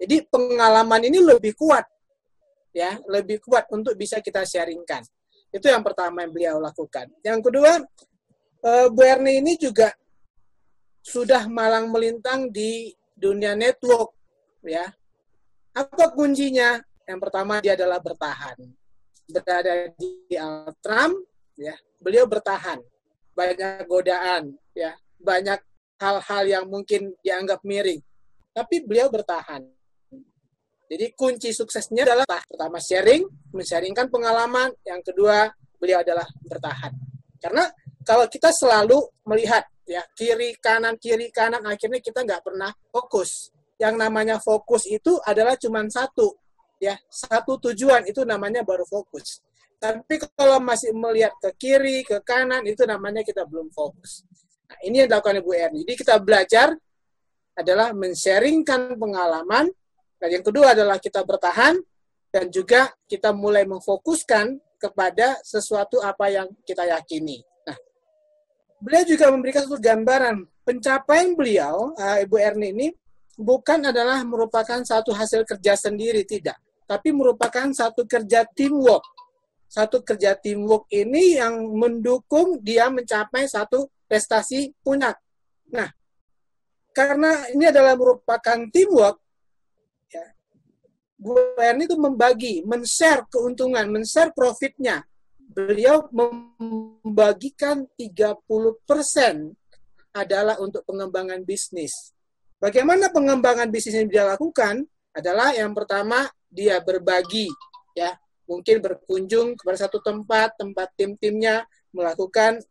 Jadi pengalaman ini lebih kuat, ya, lebih kuat untuk bisa kita sharingkan. Itu yang pertama yang beliau lakukan. Yang kedua, Bu Erni ini juga sudah malang melintang di dunia network, ya. Apa kuncinya? Yang pertama dia adalah bertahan. Berada di Altram, ya, beliau bertahan. Banyak godaan, ya, banyak hal-hal yang mungkin dianggap miring. tapi beliau bertahan. Jadi kunci suksesnya adalah pertama sharing, men-sharingkan pengalaman, yang kedua beliau adalah bertahan. Karena kalau kita selalu melihat ya kiri kanan, akhirnya kita nggak pernah fokus. Yang namanya fokus itu adalah cuma satu, ya satu tujuan, itu namanya baru fokus. Tapi kalau masih melihat ke kiri, ke kanan, itu namanya kita belum fokus. Nah, ini yang dilakukan Ibu Erni. Jadi kita belajar adalah men-sharingkan pengalaman, dan yang kedua adalah kita bertahan, dan juga kita mulai memfokuskan kepada sesuatu apa yang kita yakini. Nah, beliau juga memberikan satu gambaran pencapaian beliau, Ibu Erni ini, bukan adalah merupakan satu hasil kerja sendiri, tidak. Tapi merupakan satu kerja teamwork. Satu kerja teamwork ini yang mendukung dia mencapai satu prestasi puncak. Nah, karena ini adalah merupakan teamwork, ya, Bu Erni itu membagi, men-share keuntungan, men-share profitnya. Beliau membagikan 30% adalah untuk pengembangan bisnis. Bagaimana pengembangan bisnis yang dia lakukan? Adalah yang pertama, dia berbagi, ya, mungkin berkunjung kepada satu tempat tim-timnya, melakukan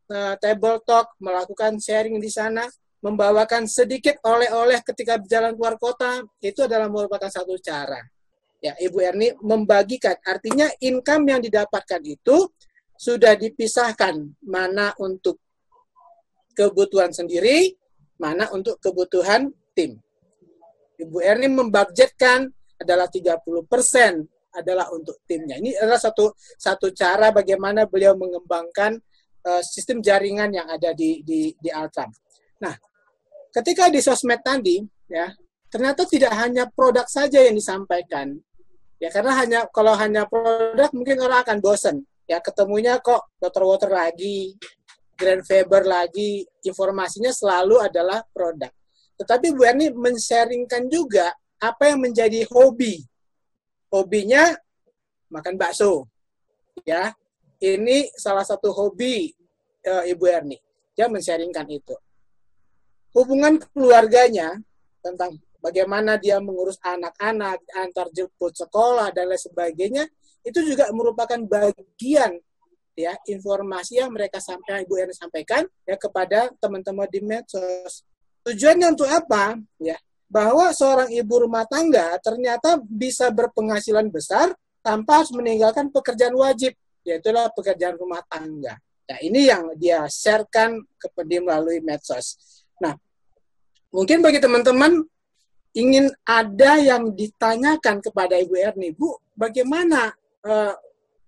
table talk, melakukan sharing di sana, membawakan sedikit oleh-oleh ketika berjalan keluar kota, itu adalah merupakan satu cara. Ya, Ibu Erni membagikan, artinya income yang didapatkan itu sudah dipisahkan, mana untuk kebutuhan sendiri, mana untuk kebutuhan tim. Ibu Erni membudgetkan adalah 30% adalah untuk timnya. Ini adalah satu cara bagaimana beliau mengembangkan sistem jaringan yang ada di Altram. Nah, ketika di sosmed tadi, ya, ternyata tidak hanya produk saja yang disampaikan. Ya, karena kalau hanya produk mungkin orang akan bosan. Ya, ketemunya kok Dr. Water lagi, Grand Faber lagi, informasinya selalu adalah produk. Tetapi Bu Erni men-sharingkan juga apa yang menjadi hobi. Hobinya makan bakso. Ya, ini salah satu hobi Ibu Erni. Dia men-sharingkan itu. Hubungan keluarganya tentang bagaimana dia mengurus anak-anak, antar jemput sekolah dan lain sebagainya, itu juga merupakan bagian ya informasi yang mereka Ibu Erni sampaikan ya kepada teman-teman di medsos. Tujuannya untuk apa? Ya, bahwa seorang ibu rumah tangga ternyata bisa berpenghasilan besar tanpa harus meninggalkan pekerjaan wajib, yaitu pekerjaan rumah tangga. Nah, ini yang dia sharekan kepada melalui medsos. Nah, mungkin bagi teman-teman ingin ada yang ditanyakan kepada Ibu Erni, Bu, bagaimana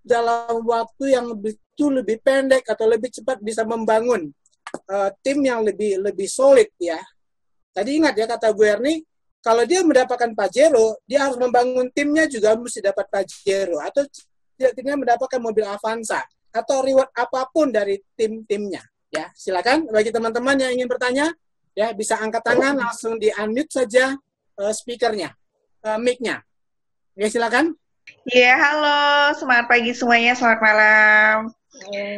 dalam waktu yang lebih pendek atau lebih cepat bisa membangun tim yang lebih solid ya. Tadi ingat ya kata Bu Erni, kalau dia mendapatkan Pajero, dia harus membangun timnya juga mesti dapat Pajero, atau tidak mendapatkan mobil Avanza atau reward apapun dari tim-timnya. Ya, silakan bagi teman-teman yang ingin bertanya, ya bisa angkat tangan langsung di unmute saja speakernya, mic-nya. Ya, silakan. Iya, halo, semangat pagi semuanya, selamat malam.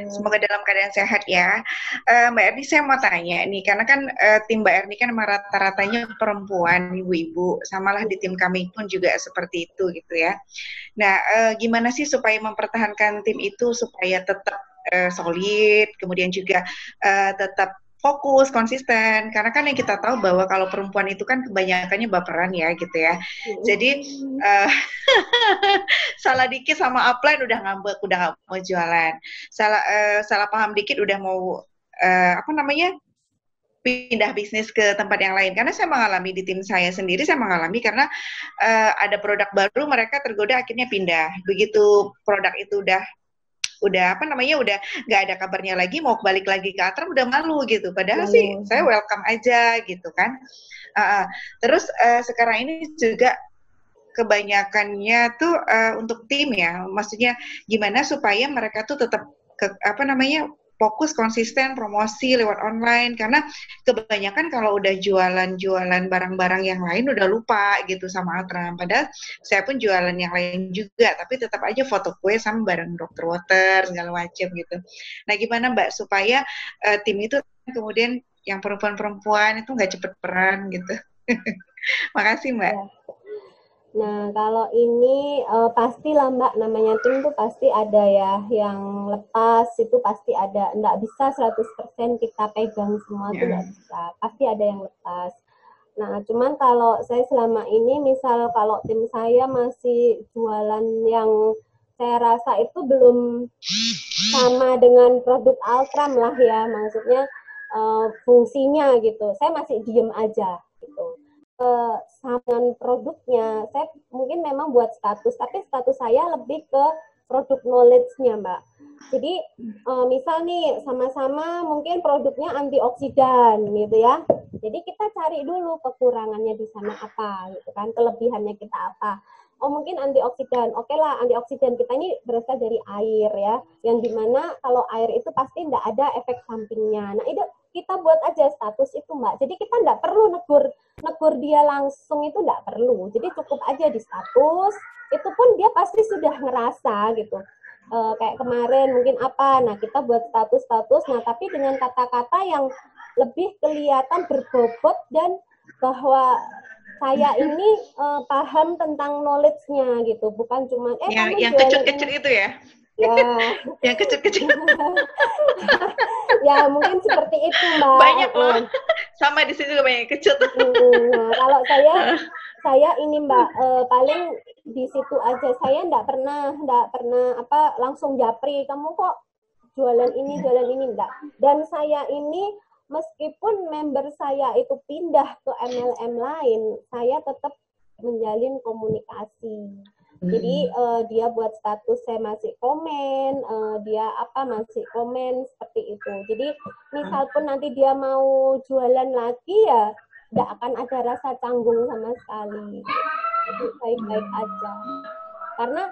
Semoga dalam keadaan sehat ya. Mbak Erni, saya mau tanya nih, karena kan tim Mbak Erni kan rata-ratanya perempuan, ibu-ibu, samalah di tim kami pun juga seperti itu gitu ya. Nah, gimana sih supaya mempertahankan tim itu supaya tetap solid, kemudian juga tetap fokus, konsisten, karena kan yang kita tahu bahwa kalau perempuan itu kan kebanyakannya baperan ya gitu ya. Jadi salah dikit sama upline udah ngambek, udah nggak mau jualan. Salah paham dikit udah mau pindah bisnis ke tempat yang lain. Karena saya mengalami di tim saya sendiri, saya mengalami karena ada produk baru, mereka tergoda akhirnya pindah. Begitu produk itu udah nggak ada kabarnya lagi, mau balik lagi ke Altram udah malu gitu. Padahal sih saya welcome aja gitu kan. Terus sekarang ini juga kebanyakannya tuh untuk tim ya, maksudnya gimana supaya mereka tuh tetap fokus, konsisten, promosi lewat online, karena kebanyakan kalau udah jualan barang-barang yang lain udah lupa gitu sama Altram. Padahal saya pun jualan yang lain juga, tapi tetap aja foto kue sama barang Dr. Water segala macam gitu. Nah, gimana Mbak supaya tim itu kemudian yang perempuan-perempuan itu nggak cepet peran gitu? Makasih Mbak. Ya. Nah, kalau ini pastilah Mbak, namanya tim tuh pasti ada ya, yang lepas itu pasti ada. Nggak bisa 100% kita pegang semua tuh nggak bisa. Pasti ada yang lepas. Nah, cuman kalau saya selama ini, misal kalau tim saya masih jualan yang saya rasa itu belum sama dengan produk Altram lah ya, maksudnya fungsinya gitu. Saya masih diem aja gitu. Sama produknya, saya mungkin memang buat status, tapi status saya lebih ke produk knowledge-nya, Mbak. Jadi, misal nih, sama-sama mungkin produknya antioksidan, gitu ya. Jadi, kita cari dulu kekurangannya di sana apa, gitu kan, kelebihannya kita apa. Oh, mungkin antioksidan. Oke lah, antioksidan kita ini berasal dari air, ya. Yang dimana kalau air itu pasti tidak ada efek sampingnya. Nah, itu kita buat aja status itu, Mbak. Jadi, kita tidak perlu negur dia langsung, itu nggak perlu. Jadi cukup aja di status, itu pun dia pasti sudah ngerasa gitu. Kayak kemarin mungkin apa, nah kita buat status, nah tapi dengan kata-kata yang lebih kelihatan berbobot dan bahwa saya ini paham tentang knowledge-nya gitu, bukan cuma yang kecut-kecut itu ya. Ya, yang kecil-kecil. Ya mungkin seperti itu Mbak. Banyak loh. Sama di sini juga banyak yang kecut. Nah kalau saya ini Mbak paling di situ aja. Saya nggak pernah langsung japri. Kamu kok jualan ini enggak. Dan saya ini meskipun member saya itu pindah ke MLM lain, saya tetap menjalin komunikasi. Jadi dia buat status saya masih komen, dia masih komen seperti itu. Jadi misal pun nanti dia mau jualan lagi ya tidak akan ada rasa canggung sama sekali. Jadi baik-baik aja. Karena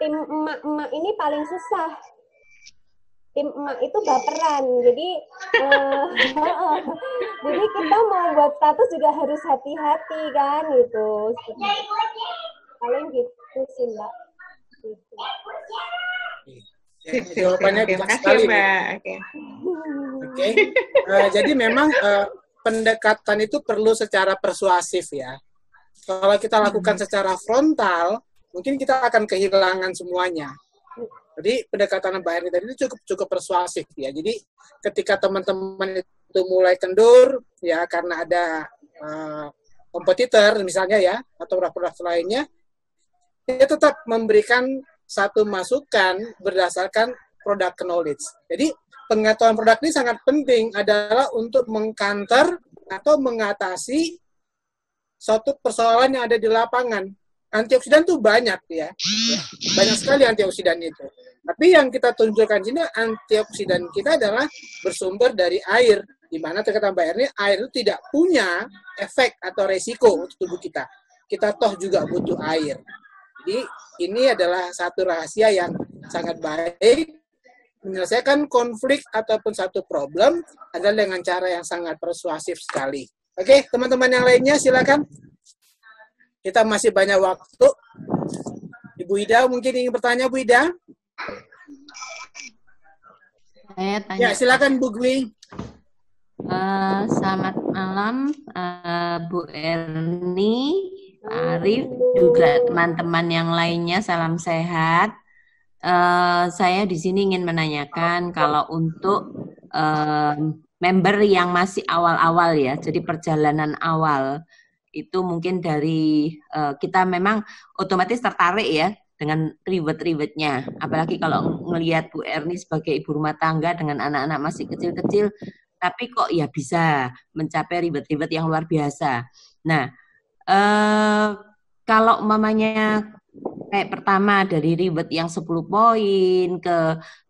tim emak-emak ini paling susah. Tim emak itu baperan. Jadi jadi kita mau buat status juga harus hati-hati kan gitu. Paling gitu sih Mbak. Gitu. Jawabannya terima kasih sekali, Mbak. Oke. Jadi memang pendekatan itu perlu secara persuasif ya. Kalau kita lakukan secara frontal, mungkin kita akan kehilangan semuanya. Jadi pendekatan Mbak Erni tadi itu cukup persuasif ya. Jadi ketika teman-teman itu mulai kendur ya karena ada kompetitor misalnya ya atau produk-produk lainnya, dia tetap memberikan satu masukan berdasarkan product knowledge. Jadi pengetahuan produk ini sangat penting adalah untuk mengcounter atau mengatasi suatu persoalan yang ada di lapangan. Antioksidan tuh banyak ya. Banyak sekali antioksidan itu. Tapi yang kita tunjukkan sini antioksidan kita adalah bersumber dari air. Di mana terkata Mbak Erni, air itu tidak punya efek atau resiko untuk tubuh kita. Kita toh juga butuh air. Jadi ini adalah satu rahasia yang sangat baik menyelesaikan konflik ataupun satu problem adalah dengan cara yang sangat persuasif sekali. Oke, teman-teman yang lainnya silakan. Kita masih banyak waktu. Ibu Ida mungkin ingin bertanya, Bu Ida? Saya tanya. Ya, silakan Bu Gwi. Selamat malam, Bu Erni, Pak Arif, juga teman-teman yang lainnya. Salam sehat. Saya di sini ingin menanyakan kalau untuk member yang masih awal-awal ya, jadi perjalanan awal itu mungkin dari kita memang otomatis tertarik ya dengan ribet-ribetnya. Apalagi kalau ngelihat Bu Erni sebagai ibu rumah tangga dengan anak-anak masih kecil-kecil, tapi kok ya bisa mencapai ribet-ribet yang luar biasa. Nah, kalau umpamanya kayak pertama dari ribet yang 10 poin ke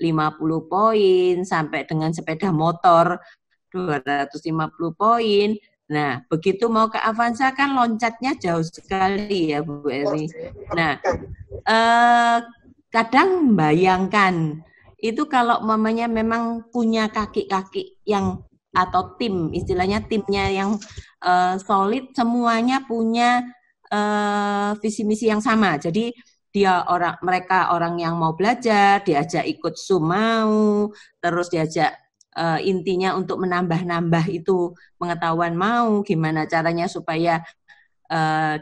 50 poin sampai dengan sepeda motor 250 poin. Nah, begitu mau ke Avanza kan loncatnya jauh sekali ya Bu Erni. Nah, kadang bayangkan itu kalau mamanya memang punya kaki-kaki yang atau tim, istilahnya timnya yang solid, semuanya punya visi misi yang sama. Jadi mereka orang yang mau belajar, diajak ikut Zoom mau, terus diajak intinya untuk menambah-nambah itu pengetahuan, mau gimana caranya supaya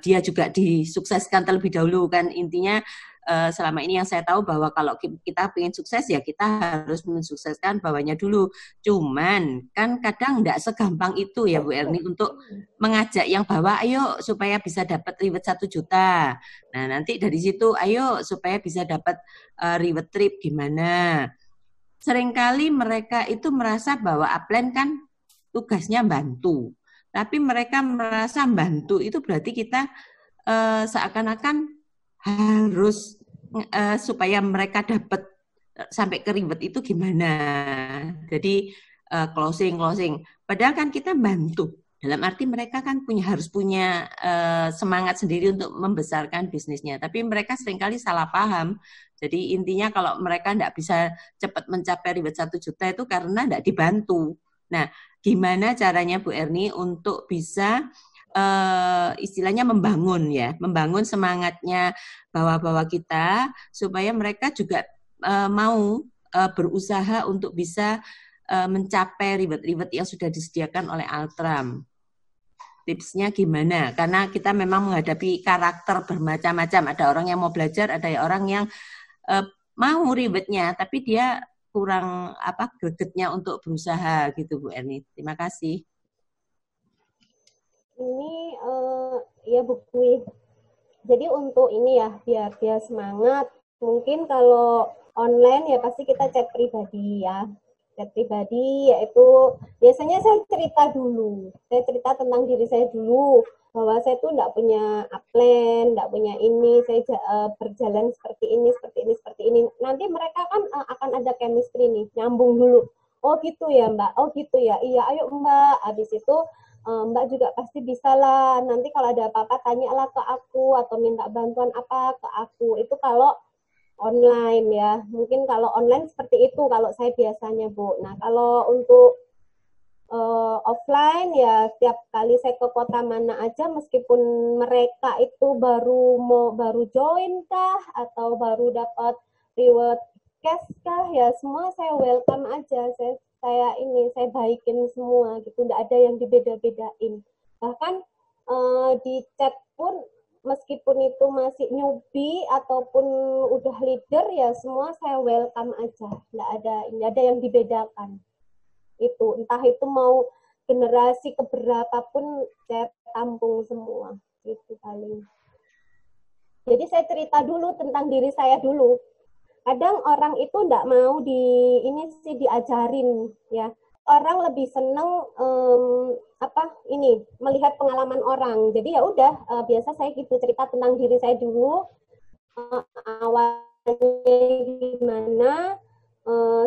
dia juga disukseskan terlebih dahulu kan. Intinya selama ini yang saya tahu bahwa kalau kita ingin sukses ya kita harus mensukseskan bawahnya dulu. Cuman kan kadang enggak segampang itu ya Bu Erni untuk mengajak yang bawah, ayo supaya bisa dapat reward 1 juta. Nah nanti dari situ ayo supaya bisa dapat reward trip gimana. Seringkali mereka itu merasa bahwa upline kan tugasnya bantu. Tapi mereka merasa bantu itu berarti kita seakan-akan harus supaya mereka dapat sampai ke reward itu gimana. Jadi closing. Padahal kan kita bantu. Dalam arti mereka kan harus punya semangat sendiri untuk membesarkan bisnisnya. Tapi mereka seringkali salah paham. Jadi intinya kalau mereka tidak bisa cepat mencapai reward 1 juta itu karena tidak dibantu. Nah, gimana caranya Bu Erni untuk bisa istilahnya membangun semangatnya bawah-bawah kita supaya mereka juga mau berusaha untuk bisa mencapai reward-reward yang sudah disediakan oleh Altram. Tipsnya gimana? Karena kita memang menghadapi karakter bermacam-macam. Ada orang yang mau belajar, ada orang yang mau rewardnya, tapi dia kurang gregetnya untuk berusaha gitu Bu Erni. Terima kasih. Ini ya Bu Kwi. Jadi untuk ini ya biar dia semangat. Mungkin kalau online ya pasti kita chat pribadi ya. Chat pribadi yaitu biasanya saya cerita dulu. Saya cerita tentang diri saya dulu bahwa saya tuh enggak punya upline, enggak punya ini, saya berjalan seperti ini. Nanti mereka kan akan ada chemistry nih, nyambung dulu. Oh gitu ya Mbak, oh gitu ya, iya ayo Mbak. Habis itu Mbak juga pasti bisa lah. Nanti kalau ada apa-apa tanyalah ke aku atau minta bantuan apa ke aku. Itu kalau online ya. Mungkin kalau online seperti itu kalau saya biasanya Bu. Nah kalau untuk offline ya setiap kali saya ke kota mana aja meskipun mereka itu baru join kah atau baru dapat reward cash kah ya semua saya welcome aja. Saya baikin semua gitu, nggak ada yang dibeda-bedain. Bahkan di chat pun meskipun itu masih newbie ataupun udah leader ya semua saya welcome aja, nggak ada yang dibedakan. Itu entah itu mau generasi keberapa pun saya tampung semua itu paling. Jadi saya cerita dulu tentang diri saya dulu. Kadang orang itu enggak mau diajarin ya. Orang lebih seneng melihat pengalaman orang. Jadi ya udah biasa saya gitu cerita tentang diri saya dulu. Awalnya gimana?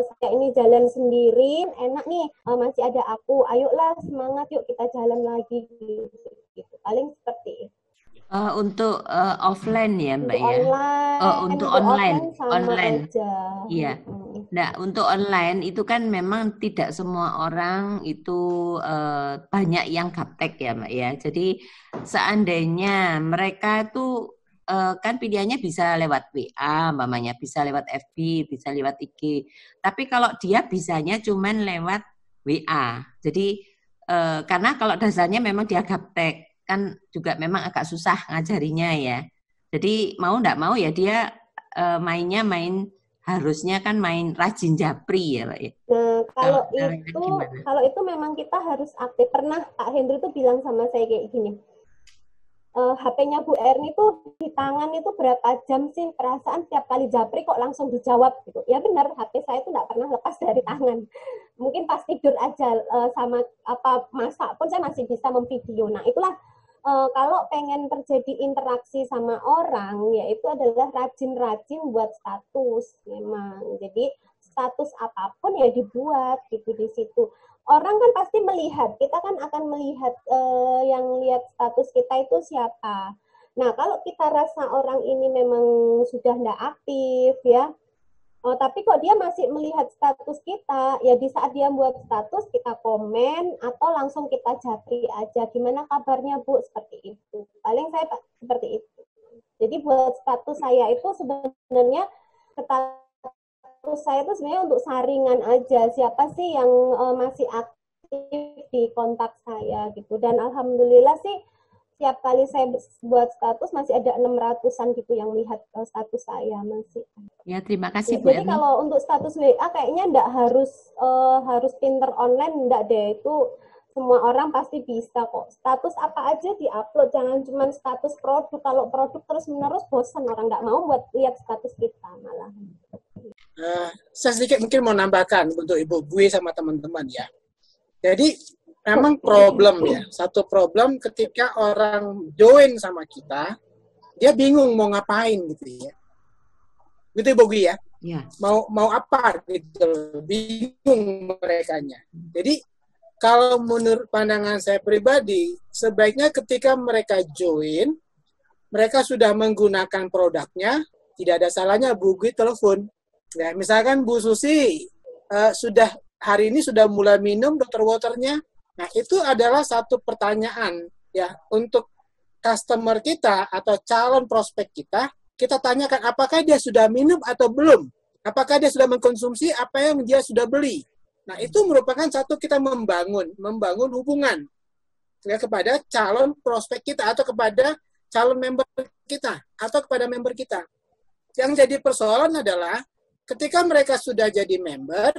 Saya ini jalan sendiri, enak nih masih ada aku. Ayolah semangat yuk kita jalan lagi gitu. Paling seperti itu. Untuk offline ya Mbak untuk ya? Untuk online aja. Iya. Nah, untuk online itu kan memang tidak semua orang itu banyak yang gaptek ya Mbak ya. Jadi seandainya mereka itu kan pilihannya bisa lewat WA, mamanya bisa lewat FB, bisa lewat IG. Tapi kalau dia bisanya cuman lewat WA. Jadi karena kalau dasarnya memang dia gaptek kan juga memang agak susah ngajarinya ya. Jadi mau enggak mau ya dia harusnya kan main rajin japri ya Pak ya. Nah, kalau itu memang kita harus aktif. Pernah Pak Hendri tuh bilang sama saya kayak gini. HP-nya Bu Erni tuh di tangan itu berapa jam sih? Perasaan tiap kali japri kok langsung dijawab gitu. Ya benar, HP saya itu enggak pernah lepas dari tangan. Mungkin pas tidur aja sama masak pun saya masih bisa memvideo. Nah, itulah kalau pengen terjadi interaksi sama orang, yaitu adalah rajin-rajin buat status memang. Jadi status apapun ya dibuat gitu di situ. Orang kan pasti melihat, kita kan akan melihat yang lihat status kita itu siapa. Nah kalau kita rasa orang ini memang sudah tidak aktif ya, tapi kok dia masih melihat status kita, ya di saat dia buat status kita komen atau langsung kita japri aja, gimana kabarnya Bu, seperti itu. Paling saya seperti itu. Jadi buat status saya itu sebenarnya status status saya itu sebenarnya untuk saringan aja, siapa sih yang masih aktif di kontak saya gitu. Dan alhamdulillah sih setiap kali saya buat status masih ada 600-an gitu yang lihat status saya masih. Ya, terima kasih Ya, Bu jadi Erni. kalau untuk status WA kayaknya enggak harus pinter online, enggak deh, itu semua orang pasti bisa kok. Status apa aja diupload, jangan cuma status produk. Kalau produk terus-menerus bosan, orang nggak mau buat lihat status kita malah. Saya sedikit mungkin mau nambahkan untuk Ibu Bui sama teman-teman ya. Jadi memang problem ya, satu problem ketika orang join sama kita, dia bingung mau ngapain gitu ya. Gitu Ibu Bui ya. Ya. Mau apa gitu, bingung merekanya. Jadi kalau menurut pandangan saya pribadi, sebaiknya ketika mereka join, mereka sudah menggunakan produknya, tidak ada salahnya Bu Gui telepon. Ya, misalkan Bu Susi sudah hari ini sudah mulai minum Dr. Waternya. Nah, itu adalah satu pertanyaan ya untuk customer kita atau calon prospek kita. Kita tanyakan apakah dia sudah minum atau belum? Apakah dia sudah mengkonsumsi apa yang dia sudah beli? Nah, itu merupakan satu kita membangun hubungan ya, kepada calon prospek kita atau kepada calon member kita atau kepada member kita. Yang jadi persoalan adalah ketika mereka sudah jadi member,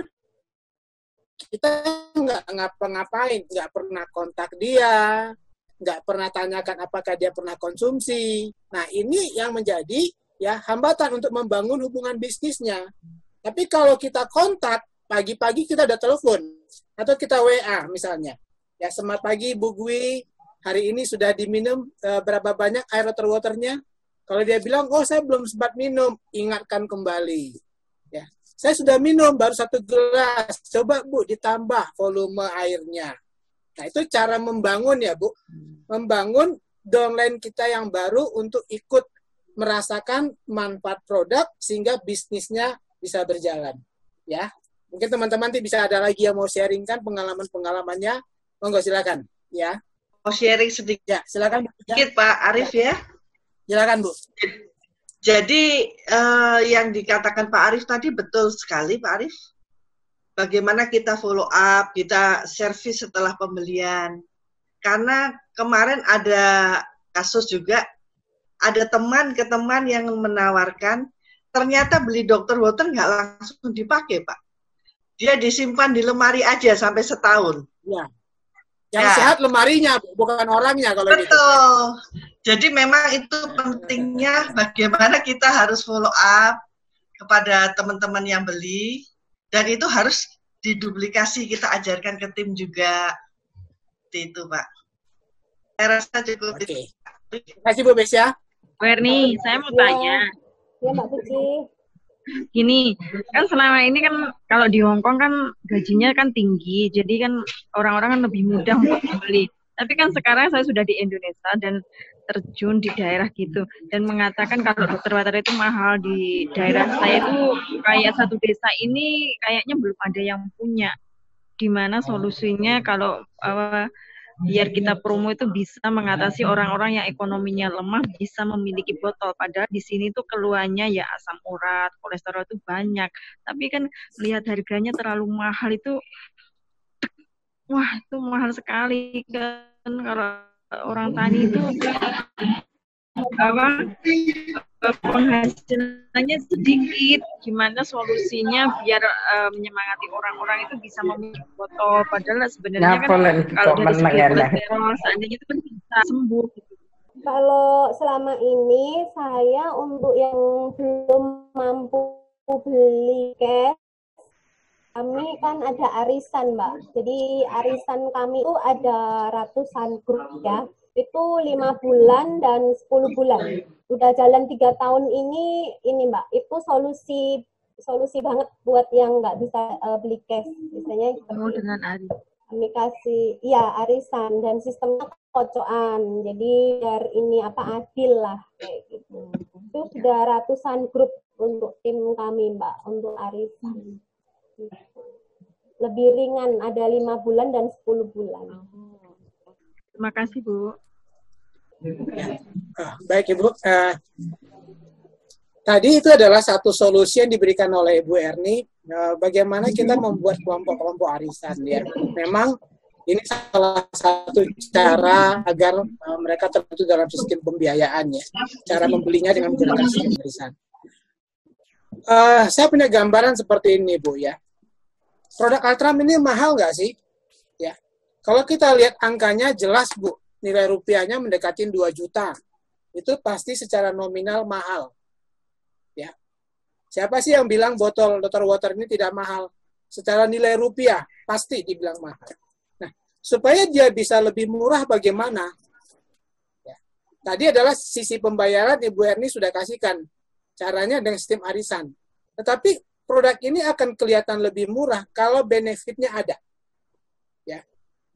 kita nggak ngapa-ngapain, nggak pernah kontak dia, nggak pernah tanyakan apakah dia pernah konsumsi. Nah, ini yang menjadi ya hambatan untuk membangun hubungan bisnisnya. Tapi kalau kita kontak, pagi-pagi kita udah telepon atau kita WA misalnya. Ya, selamat pagi Bu Gui, hari ini sudah diminum berapa banyak air waternya? Kalau dia bilang, oh saya belum sempat minum, ingatkan kembali. Ya, saya sudah minum baru 1 gelas. Coba Bu ditambah volume airnya. Nah, itu cara membangun ya Bu, membangun downline kita yang baru untuk ikut merasakan manfaat produk sehingga bisnisnya bisa berjalan. Ya. Mungkin teman-teman nanti bisa ada lagi yang mau sharingkan pengalaman-pengalamannya. Monggo silakan, ya. Mau sharing sedikit. Ya, silakan. Sedikit Pak Arif ya. Silakan Bu. Jadi yang dikatakan Pak Arif tadi betul sekali Pak Arif. Bagaimana kita follow up, kita servis setelah pembelian. Karena kemarin ada kasus juga, ada teman ke teman yang menawarkan, ternyata beli Dr. Water nggak langsung dipakai Pak. Dia disimpan di lemari aja sampai setahun. Ya. Yang sehat lemarinya, bukan orangnya kalau betul. gitu. Betul. Jadi memang itu pentingnya bagaimana kita harus follow up kepada teman-teman yang beli, dan itu harus diduplikasi, kita ajarkan ke tim juga. Seperti itu, Pak. Saya rasa cukup. Oke. Terima kasih Bu Besya. Bu Erni, saya mau tanya. Ya, Mbak Puci. Gini, kan selama ini kan kalau di Hong Kong kan gajinya kan tinggi, jadi kan orang-orang kan lebih mudah untuk membeli. Tapi kan sekarang saya sudah di Indonesia dan terjun di daerah gitu, dan mengatakan kalau Dr. Water itu mahal. Di daerah saya itu kayak satu desa ini kayaknya belum ada yang punya. Gimana solusinya kalau biar kita promo itu bisa mengatasi orang-orang yang ekonominya lemah bisa memiliki botol, padahal di sini tuh keluhannya ya asam urat, kolesterol itu banyak, tapi kan lihat harganya terlalu mahal itu, wah itu mahal sekali kan. Kalau orang tani itu penghasilannya sedikit, gimana solusinya biar menyemangati orang-orang itu bisa memiliki botol, padahal sebenarnya kan kalau dari segi kolesterol seandainya itu kan bisa sembuh. Kalau selama ini saya untuk yang belum mampu beli cash, kami kan ada arisan Mbak, jadi arisan kami itu ada ratusan grup ya. Itu 5 bulan dan 10 bulan. Udah jalan 3 tahun ini Mbak, itu solusi banget buat yang nggak bisa beli cash. Biasanya dengan ari. Kami kasih, ya arisan, dan sistemnya kocokan. Jadi biar ini adil lah kayak gitu. Itu sudah ratusan grup untuk tim kami Mbak, untuk arisan. Lebih ringan, ada 5 bulan dan 10 bulan. Terima kasih Bu. Baik Ibu, tadi itu adalah satu solusi yang diberikan oleh Ibu Erni, bagaimana kita membuat kelompok-kelompok arisan ya. Memang ini salah satu cara agar mereka terbentuk dalam sistem pembiayaan ya. Cara membelinya dengan menggunakan sistem arisan. Saya punya gambaran seperti ini Bu ya. Produk Altram ini mahal nggak sih? Ya. Kalau kita lihat angkanya jelas Bu, nilai rupiahnya mendekati 2 juta. Itu pasti secara nominal mahal. Ya. Siapa sih yang bilang botol Dr. Water ini tidak mahal? Secara nilai rupiah pasti dibilang mahal. Nah, supaya dia bisa lebih murah bagaimana? Ya. Tadi adalah sisi pembayaran Ibu Erni sudah kasihkan. Caranya dengan sistem arisan. Tetapi produk ini akan kelihatan lebih murah kalau benefitnya ada. Ya,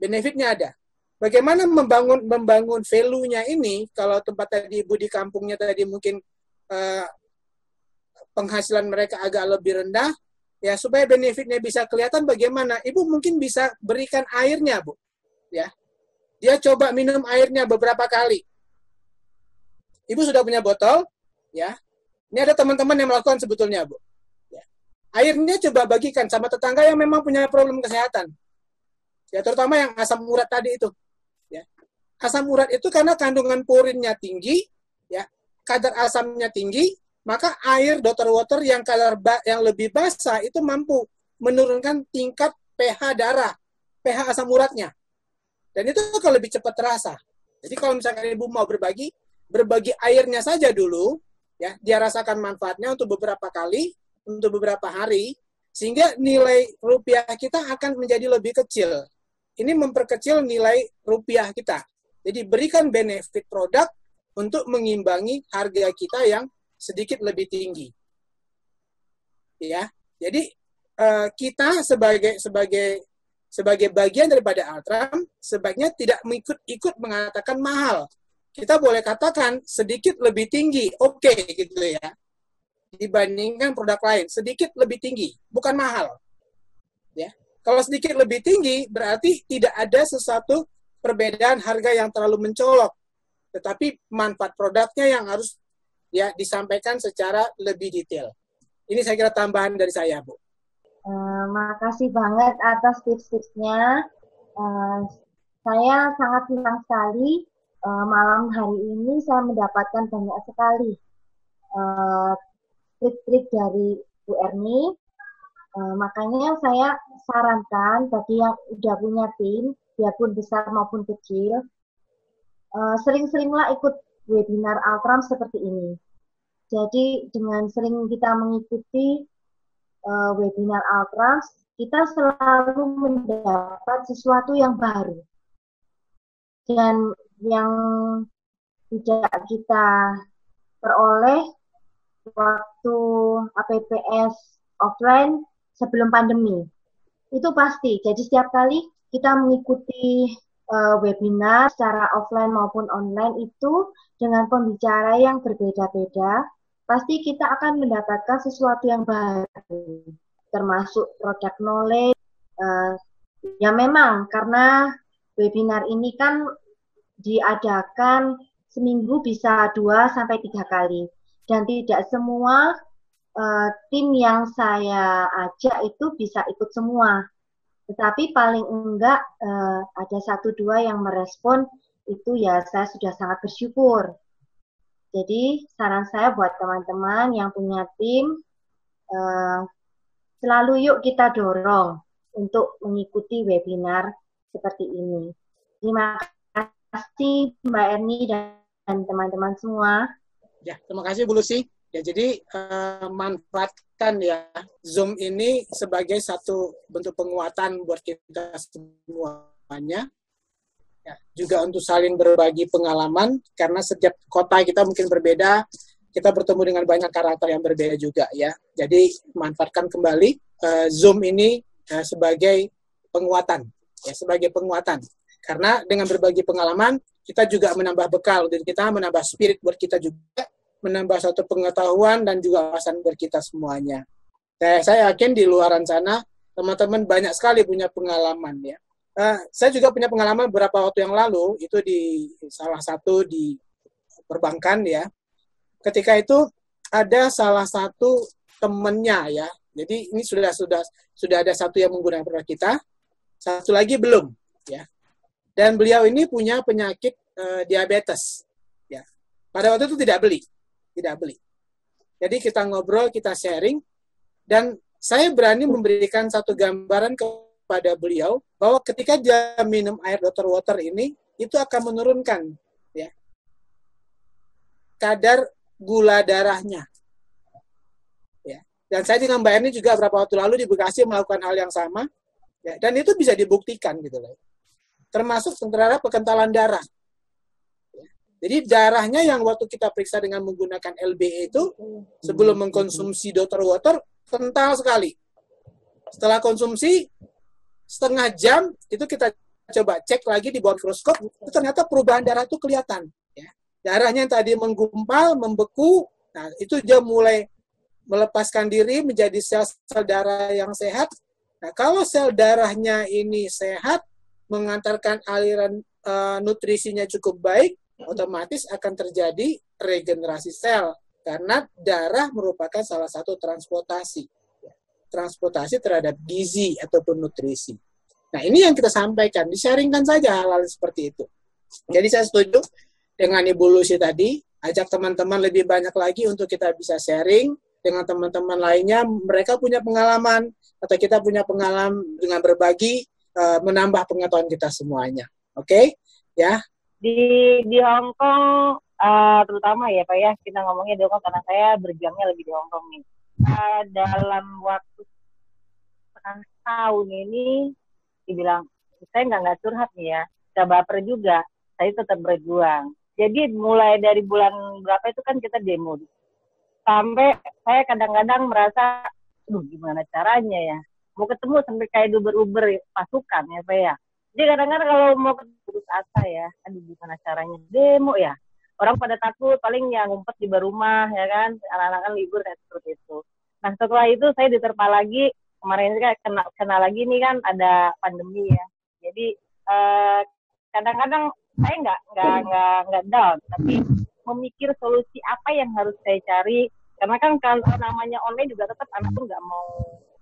benefitnya ada. Bagaimana membangun value-nya ini? Kalau tempat tadi Ibu di kampungnya tadi mungkin penghasilan mereka agak lebih rendah, ya supaya benefitnya bisa kelihatan bagaimana? Ibu mungkin bisa berikan airnya, Bu. Ya, dia coba minum airnya beberapa kali. Ibu sudah punya botol, ya. Ini ada teman-teman yang melakukan sebetulnya, Bu. Airnya coba bagikan sama tetangga yang memang punya problem kesehatan. Ya, terutama yang asam urat tadi itu. Ya. Asam urat itu karena kandungan purinnya tinggi, ya, kadar asamnya tinggi, maka air Dr. Water yang yang lebih basah itu mampu menurunkan tingkat pH darah, pH asam uratnya. Dan itu akan lebih cepat terasa. Jadi kalau misalkan Ibu mau berbagi airnya saja dulu, ya, dia rasakan manfaatnya untuk beberapa kali, untuk beberapa hari, sehingga nilai rupiah kita akan menjadi lebih kecil. Ini memperkecil nilai rupiah kita. Jadi berikan benefit produk untuk mengimbangi harga kita yang sedikit lebih tinggi. Ya, jadi kita sebagai bagian daripada Altram sebaiknya tidak ikut mengatakan mahal. Kita boleh katakan sedikit lebih tinggi, oke, gitu ya. Dibandingkan produk lain, sedikit lebih tinggi, bukan mahal. Ya. Kalau sedikit lebih tinggi, berarti tidak ada sesuatu perbedaan harga yang terlalu mencolok. Tetapi manfaat produknya yang harus ya disampaikan secara lebih detail. Ini saya kira tambahan dari saya, Bu. Makasih banget atas tips-tipsnya. Saya sangat senang sekali malam hari ini saya mendapatkan banyak sekali trik-trik dari Bu Erni. Makanya saya sarankan bagi yang udah punya tim, biarpun besar maupun kecil, sering-seringlah ikut webinar Altram seperti ini. Jadi dengan sering kita mengikuti webinar Altram, kita selalu mendapat sesuatu yang baru. Dan yang tidak kita peroleh waktu APPS offline sebelum pandemi. Itu pasti. Jadi setiap kali kita mengikuti webinar secara offline maupun online itu dengan pembicara yang berbeda-beda, pasti kita akan mendapatkan sesuatu yang baru, termasuk product knowledge. Ya memang, karena webinar ini kan diadakan seminggu bisa 2-3 kali. Dan tidak semua tim yang saya ajak itu bisa ikut semua. Tetapi paling enggak ada 1-2 yang merespon, itu ya saya sudah sangat bersyukur. Jadi saran saya buat teman-teman yang punya tim, selalu yuk kita dorong untuk mengikuti webinar seperti ini. Terima kasih Mbak Erni dan teman-teman semua. Ya, terima kasih Bu Lucy. Ya, jadi manfaatkan ya Zoom ini sebagai satu bentuk penguatan buat kita semuanya. Ya, juga untuk saling berbagi pengalaman, karena setiap kota kita mungkin berbeda, kita bertemu dengan banyak karakter yang berbeda juga ya. Jadi manfaatkan kembali Zoom ini sebagai penguatan, ya, sebagai penguatan. Karena dengan berbagi pengalaman, kita juga menambah bekal diri kita, menambah spirit buat kita juga, menambah suatu pengetahuan dan juga wawasan buat kita semuanya. Saya yakin di luaran sana, teman-teman banyak sekali punya pengalaman ya. Saya juga punya pengalaman beberapa waktu yang lalu, itu di salah satu di perbankan ya. Ketika itu ada salah satu temennya ya. Jadi ini sudah ada satu yang menggunakan produk kita, satu lagi belum ya. Dan beliau ini punya penyakit diabetes ya. Pada waktu itu tidak beli. Jadi kita ngobrol, kita sharing, dan saya berani memberikan satu gambaran kepada beliau bahwa ketika dia minum air Dr. Water ini, itu akan menurunkan ya kadar gula darahnya. Ya. Dan saya dengan Mbak Erni juga beberapa waktu lalu di Bekasi melakukan hal yang sama, ya, dan itu bisa dibuktikan gitu loh. Termasuk terhadap kekentalan darah. Jadi darahnya yang waktu kita periksa dengan menggunakan LBE itu sebelum mengkonsumsi Dr. Water kental sekali. Setelah konsumsi setengah jam itu kita coba cek lagi di bawah mikroskop, itu ternyata perubahan darah itu kelihatan. Ya. Darahnya yang tadi menggumpal, membeku, nah itu dia mulai melepaskan diri menjadi sel-sel darah yang sehat. Nah kalau sel darahnya ini sehat, mengantarkan aliran nutrisinya cukup baik, otomatis akan terjadi regenerasi sel karena darah merupakan salah satu transportasi terhadap gizi ataupun nutrisi. Nah ini yang kita sampaikan, di-sharingkan saja hal-hal seperti itu. Jadi saya setuju dengan Ibu Lucy tadi, ajak teman-teman lebih banyak lagi untuk kita bisa sharing dengan teman-teman lainnya, mereka punya pengalaman atau kita punya pengalaman dengan berbagi, menambah pengetahuan kita semuanya. Oke? Ya. Di Hong Kong terutama ya Pak ya, kita ngomongnya di Hong Kong karena saya berjuangnya lebih di Hong Kong nih. Dalam waktu setengah tahun ini dibilang saya nggak curhat nih ya, nggak baper juga, saya tetap berjuang. Jadi mulai dari bulan berapa itu kan kita demo, sampai saya kadang-kadang merasa, gimana caranya ya, mau ketemu sampai kayak uber pasukan ya Pak ya. Jadi kadang-kadang kalau mau putus asa ya, gimana caranya demo ya. Orang pada takut, paling ya ngumpet di rumah ya kan, anak-anak kan libur kayak seperti itu. Nah setelah itu saya diterpa lagi, kemarin kan kena lagi nih kan ada pandemi ya. Jadi kadang-kadang saya nggak down, tapi memikir solusi apa yang harus saya cari. Karena kan kalau namanya online juga tetap anak tuh nggak mau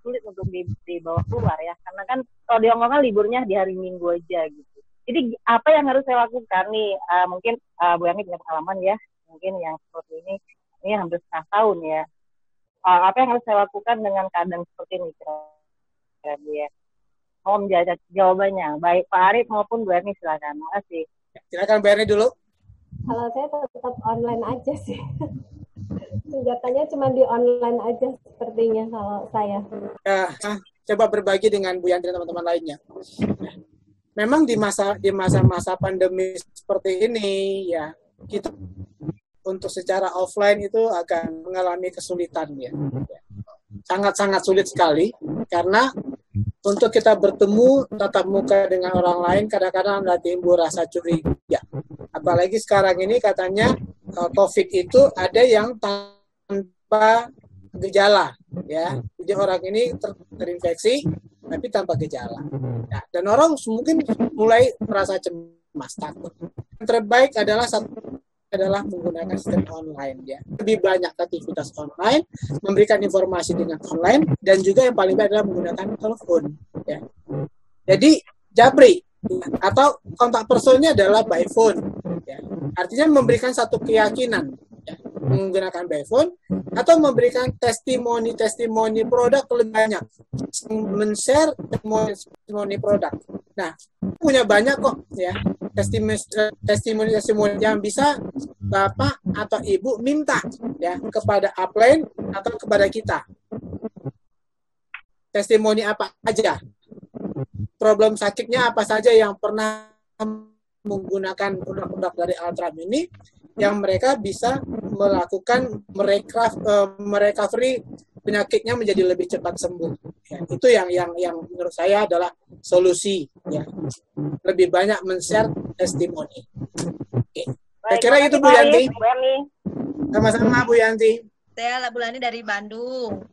sulit untuk dibawa keluar ya, karena kan kalau di Hong Kong kan liburnya di hari Minggu aja gitu. Jadi apa yang harus saya lakukan nih, mungkin Bu Yani punya pengalaman ya, mungkin yang seperti ini hampir setengah tahun ya. Apa yang harus saya lakukan dengan keadaan seperti ini kira-kira Bu ya? Mau menjawab jawabannya, baik Pak Arif maupun Bu Yani, silakan. Makasih. Silakan Bu Yani dulu. Kalau saya tetap online aja sih. Senjatanya cuma di online aja sepertinya kalau saya. Coba berbagi dengan Bu Yanti dan teman-teman lainnya. Memang di masa-masa pandemi seperti ini ya, kita untuk secara offline itu akan mengalami kesulitan ya. Sangat-sangat sulit sekali karena untuk kita bertemu tatap muka dengan orang lain kadang-kadang ada timbul rasa curiga. Apalagi sekarang ini katanya COVID itu ada yang tanpa gejala, ya. Jadi orang ini terinfeksi tapi tanpa gejala. Nah, dan orang mungkin mulai merasa cemas, takut. Yang terbaik adalah menggunakan sistem online, ya. Lebih banyak aktivitas online, memberikan informasi dengan online, dan juga yang paling baik adalah menggunakan telepon, ya. Jadi japri atau kontak personnya adalah by phone, ya. Artinya memberikan satu keyakinan, ya, menggunakan by phone atau memberikan testimoni produk lebih banyak, men-share testimoni produk. Nah, punya banyak kok, ya, testimoni yang bisa Bapak atau Ibu minta, ya, kepada upline atau kepada kita. Testimoni apa aja? Problem sakitnya apa saja yang pernah menggunakan produk-produk dari Altram ini, yang mereka bisa melakukan merecovery penyakitnya menjadi lebih cepat sembuh. Ya, itu yang menurut saya adalah solusi. Ya. Lebih banyak men-share testimoni. Oke. Saya kira itu Bu Yanti. Sama-sama Bu Yanti. Saya Bu Lani dari Bandung.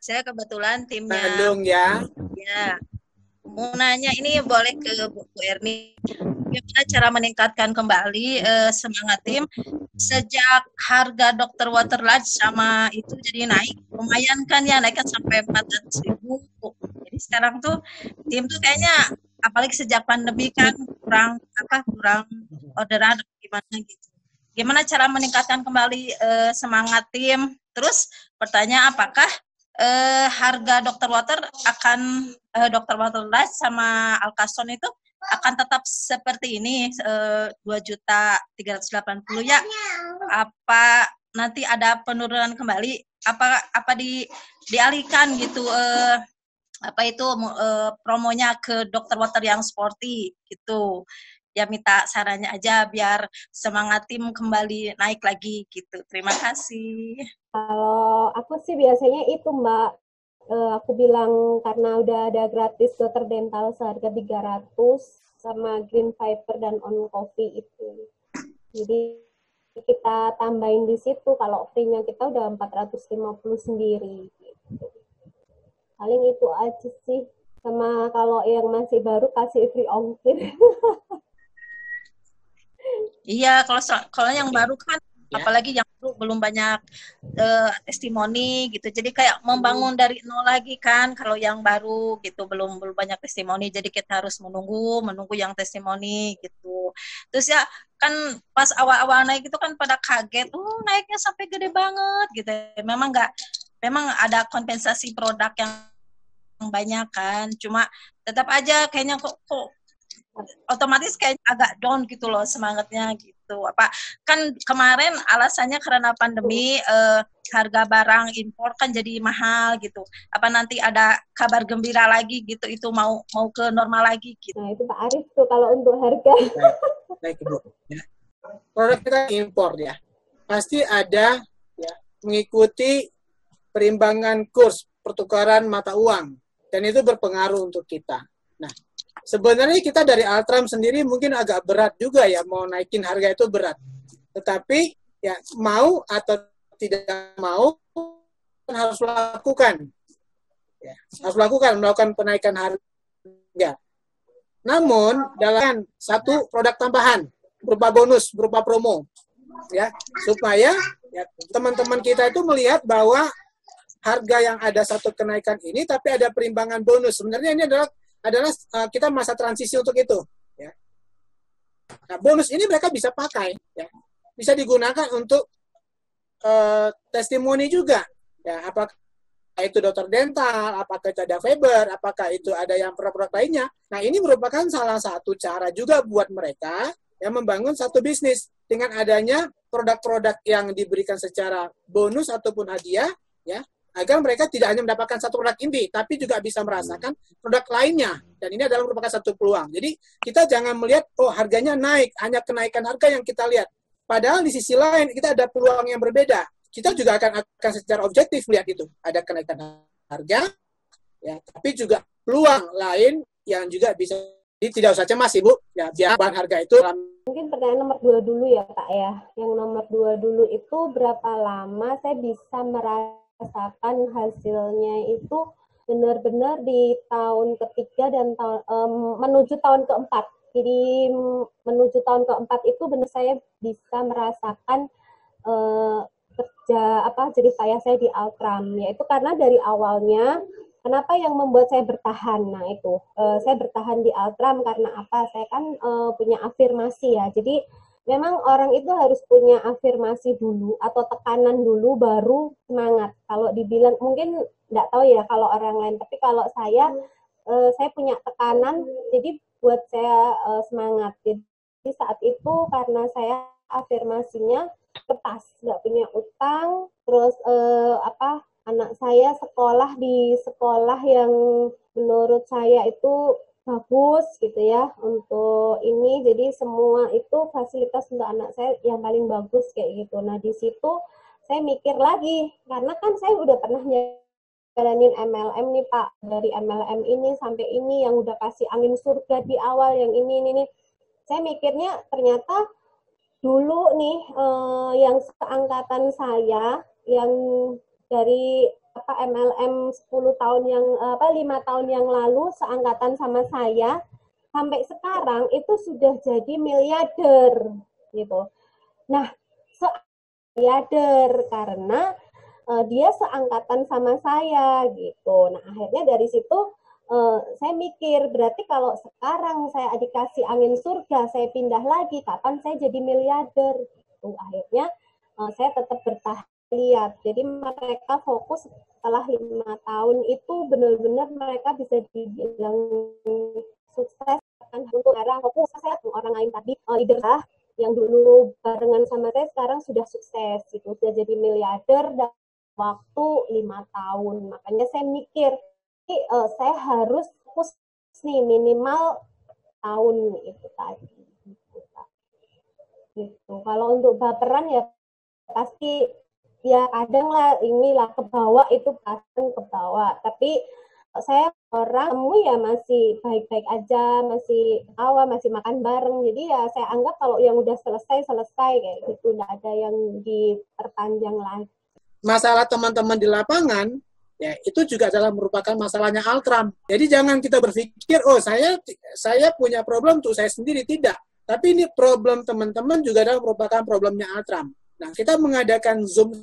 Saya kebetulan timnya Bandung ya. Ya. Mau nanya ini boleh ke Bu Erni, bagaimana cara meningkatkan kembali semangat tim sejak harga Dr. Waterlight sama itu jadi naik, lumayan kan ya, naikkan sampai 400.000. Jadi sekarang tuh tim tuh kayaknya, apalagi sejak pandemi kan kurang orderan gimana gitu. Gimana cara meningkatkan kembali semangat tim? Terus pertanyaan, apakah harga Dr. Dr. Waterlight sama Alkason itu akan tetap seperti ini 2.380.000 ya? Apa nanti ada penurunan kembali? Apa dialihkan gitu promonya ke Dr. Water yang sporty gitu? Ya minta sarannya aja biar semangat tim kembali naik lagi gitu. Terima kasih. Kalau aku sih biasanya itu Mbak, aku bilang karena udah ada gratis dokter dental seharga 300 sama Green Fiber dan On Coffee itu. Jadi kita tambahin di situ, kalau free-nya kita udah 450 sendiri gitu. Paling itu aja sih. Sama kalau yang masih baru kasih free ongkir. Iya, kalau yang baru kan apalagi yang belum banyak testimoni gitu, jadi kayak membangun dari nol lagi kan. Kalau yang baru gitu belum banyak testimoni, jadi kita harus menunggu yang testimoni gitu. Terus ya kan pas awal-awal naik itu kan pada kaget, naiknya sampai gede banget gitu. Memang ada kompensasi produk yang banyak kan, cuma tetap aja kayaknya kok otomatis kayak agak down gitu loh semangatnya gitu. Apa kan kemarin alasannya karena pandemi harga barang impor kan jadi mahal gitu. Apa nanti ada kabar gembira lagi gitu, itu mau ke normal lagi gitu. Nah itu Pak Arif tuh kalau untuk harga. Baik Bu. Ya. Produk kita impor ya, pasti ada ya mengikuti perimbangan kurs pertukaran mata uang, dan itu berpengaruh untuk kita. Nah, sebenarnya kita dari Altram sendiri mungkin agak berat juga ya, mau naikin harga itu berat. Tetapi ya mau atau tidak mau harus lakukan. Ya, harus melakukan penaikan harga. Namun dalam satu produk tambahan berupa bonus, berupa promo, ya supaya ya, teman-teman kita itu melihat bahwa harga yang ada satu kenaikan ini, tapi ada perimbangan bonus. Sebenarnya ini adalah kita masa transisi untuk itu. Ya. Nah, bonus ini mereka bisa pakai, ya. Bisa digunakan untuk testimoni juga. Ya, apakah itu dokter dental, apakah itu ada fiber, apakah itu ada yang produk-produk lainnya. Nah, ini merupakan salah satu cara juga buat mereka yang membangun satu bisnis dengan adanya produk-produk yang diberikan secara bonus ataupun hadiah, ya, agar mereka tidak hanya mendapatkan satu produk inti, tapi juga bisa merasakan produk lainnya. Dan ini adalah merupakan satu peluang. Jadi kita jangan melihat, harganya naik, hanya kenaikan harga yang kita lihat. Padahal di sisi lain kita ada peluang yang berbeda. Kita juga akan secara objektif melihat itu. Ada kenaikan harga, ya, tapi juga peluang lain yang juga bisa. Jadi tidak usah cemas Ibu, ya, biar bahan harga itu. Mungkin pertanyaan nomor 2 dulu ya Pak ya. Yang nomor 2 dulu itu berapa lama saya bisa merasakan hasilnya itu benar-benar di tahun ketiga dan menuju tahun keempat. Jadi menuju tahun keempat itu benar saya bisa merasakan jerih payah saya di Altram, yaitu karena dari awalnya kenapa yang membuat saya bertahan. Nah itu saya bertahan di Altram karena apa? Saya kan punya afirmasi ya. Jadi memang orang itu harus punya afirmasi dulu atau tekanan dulu baru semangat. Kalau dibilang mungkin nggak tahu ya kalau orang lain, tapi kalau saya punya tekanan, jadi buat saya semangat. Jadi saat itu karena saya afirmasinya kertas, nggak punya utang, terus anak saya sekolah di sekolah yang menurut saya itu bagus gitu ya untuk ini, jadi semua itu fasilitas untuk anak saya yang paling bagus kayak gitu. Nah di situ saya mikir lagi, karena kan saya udah pernah jalanin MLM nih Pak, dari MLM ini sampai ini yang udah kasih angin surga di awal, yang ini. Saya mikirnya ternyata dulu nih yang seangkatan saya yang dari MLM 10 tahun yang 5 tahun yang lalu seangkatan sama saya sampai sekarang itu sudah jadi miliarder gitu. Nah, miliarder karena dia seangkatan sama saya gitu. Nah akhirnya dari situ saya mikir, berarti kalau sekarang saya dikasih angin surga, saya pindah lagi, kapan saya jadi miliarder? Gitu. Akhirnya saya tetap bertahan lihat. Jadi mereka fokus setelah 5 tahun itu benar-benar mereka bisa dibilang sukses. Kan untuk sekarang fokus saya orang lain tadi leader yang dulu barengan sama saya sekarang sudah sukses gitu, sudah jadi miliarder dalam waktu 5 tahun. Makanya saya mikir saya harus fokus nih minimal tahun itu tadi. Gitu. Kalau untuk baperan ya pasti ya kadang lah inilah ke bawah itu pasti ke bawah. Tapi saya orang temu ya masih baik-baik aja, masih awal, masih makan bareng. Jadi ya saya anggap kalau yang udah selesai kayak gitu, nggak ada yang diperpanjang lagi. Masalah teman-teman di lapangan ya itu juga adalah merupakan masalahnya Altram. Jadi jangan kita berpikir oh saya punya problem tuh saya sendiri, tidak. Tapi ini problem teman-teman juga adalah merupakan problemnya Altram. Nah, kita mengadakan Zoom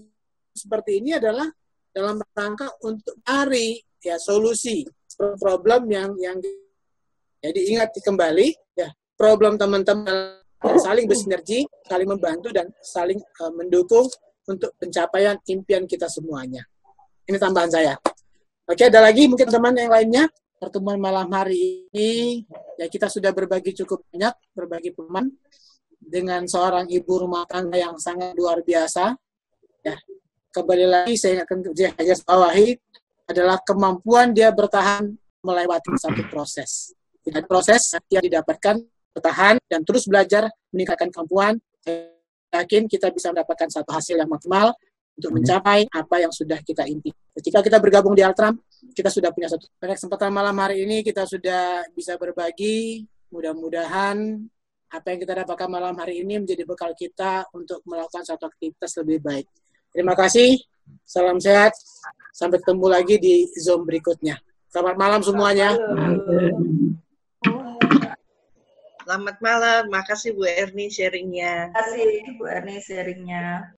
seperti ini adalah dalam rangka untuk cari ya solusi problem yang jadi ingat kembali ya problem teman-teman saling bersinergi, saling membantu dan saling mendukung untuk pencapaian impian kita semuanya. Ini tambahan saya. Oke, ada lagi mungkin teman yang lainnya? Pertemuan malam hari ini ya kita sudah berbagi cukup banyak, berbagi pengalaman dengan seorang ibu rumah tangga yang sangat luar biasa. Ya, kembali lagi saya akan hanya bawahi adalah kemampuan dia bertahan melewati satu proses. Tidak proses yang didapatkan bertahan dan terus belajar meningkatkan kemampuan. Saya yakin kita bisa mendapatkan satu hasil yang maksimal untuk mencapai apa yang sudah kita impikan. Ketika kita bergabung di Altram, kita sudah punya satu. Pada kesempatan malam hari ini kita sudah bisa berbagi. Mudah-mudahan apa yang kita dapatkan malam hari ini menjadi bekal kita untuk melakukan satu aktivitas lebih baik. Terima kasih. Salam sehat. Sampai ketemu lagi di Zoom berikutnya. Selamat malam semuanya. Selamat malam. Makasih Bu Erni sharingnya. Terima kasih Bu Erni sharingnya.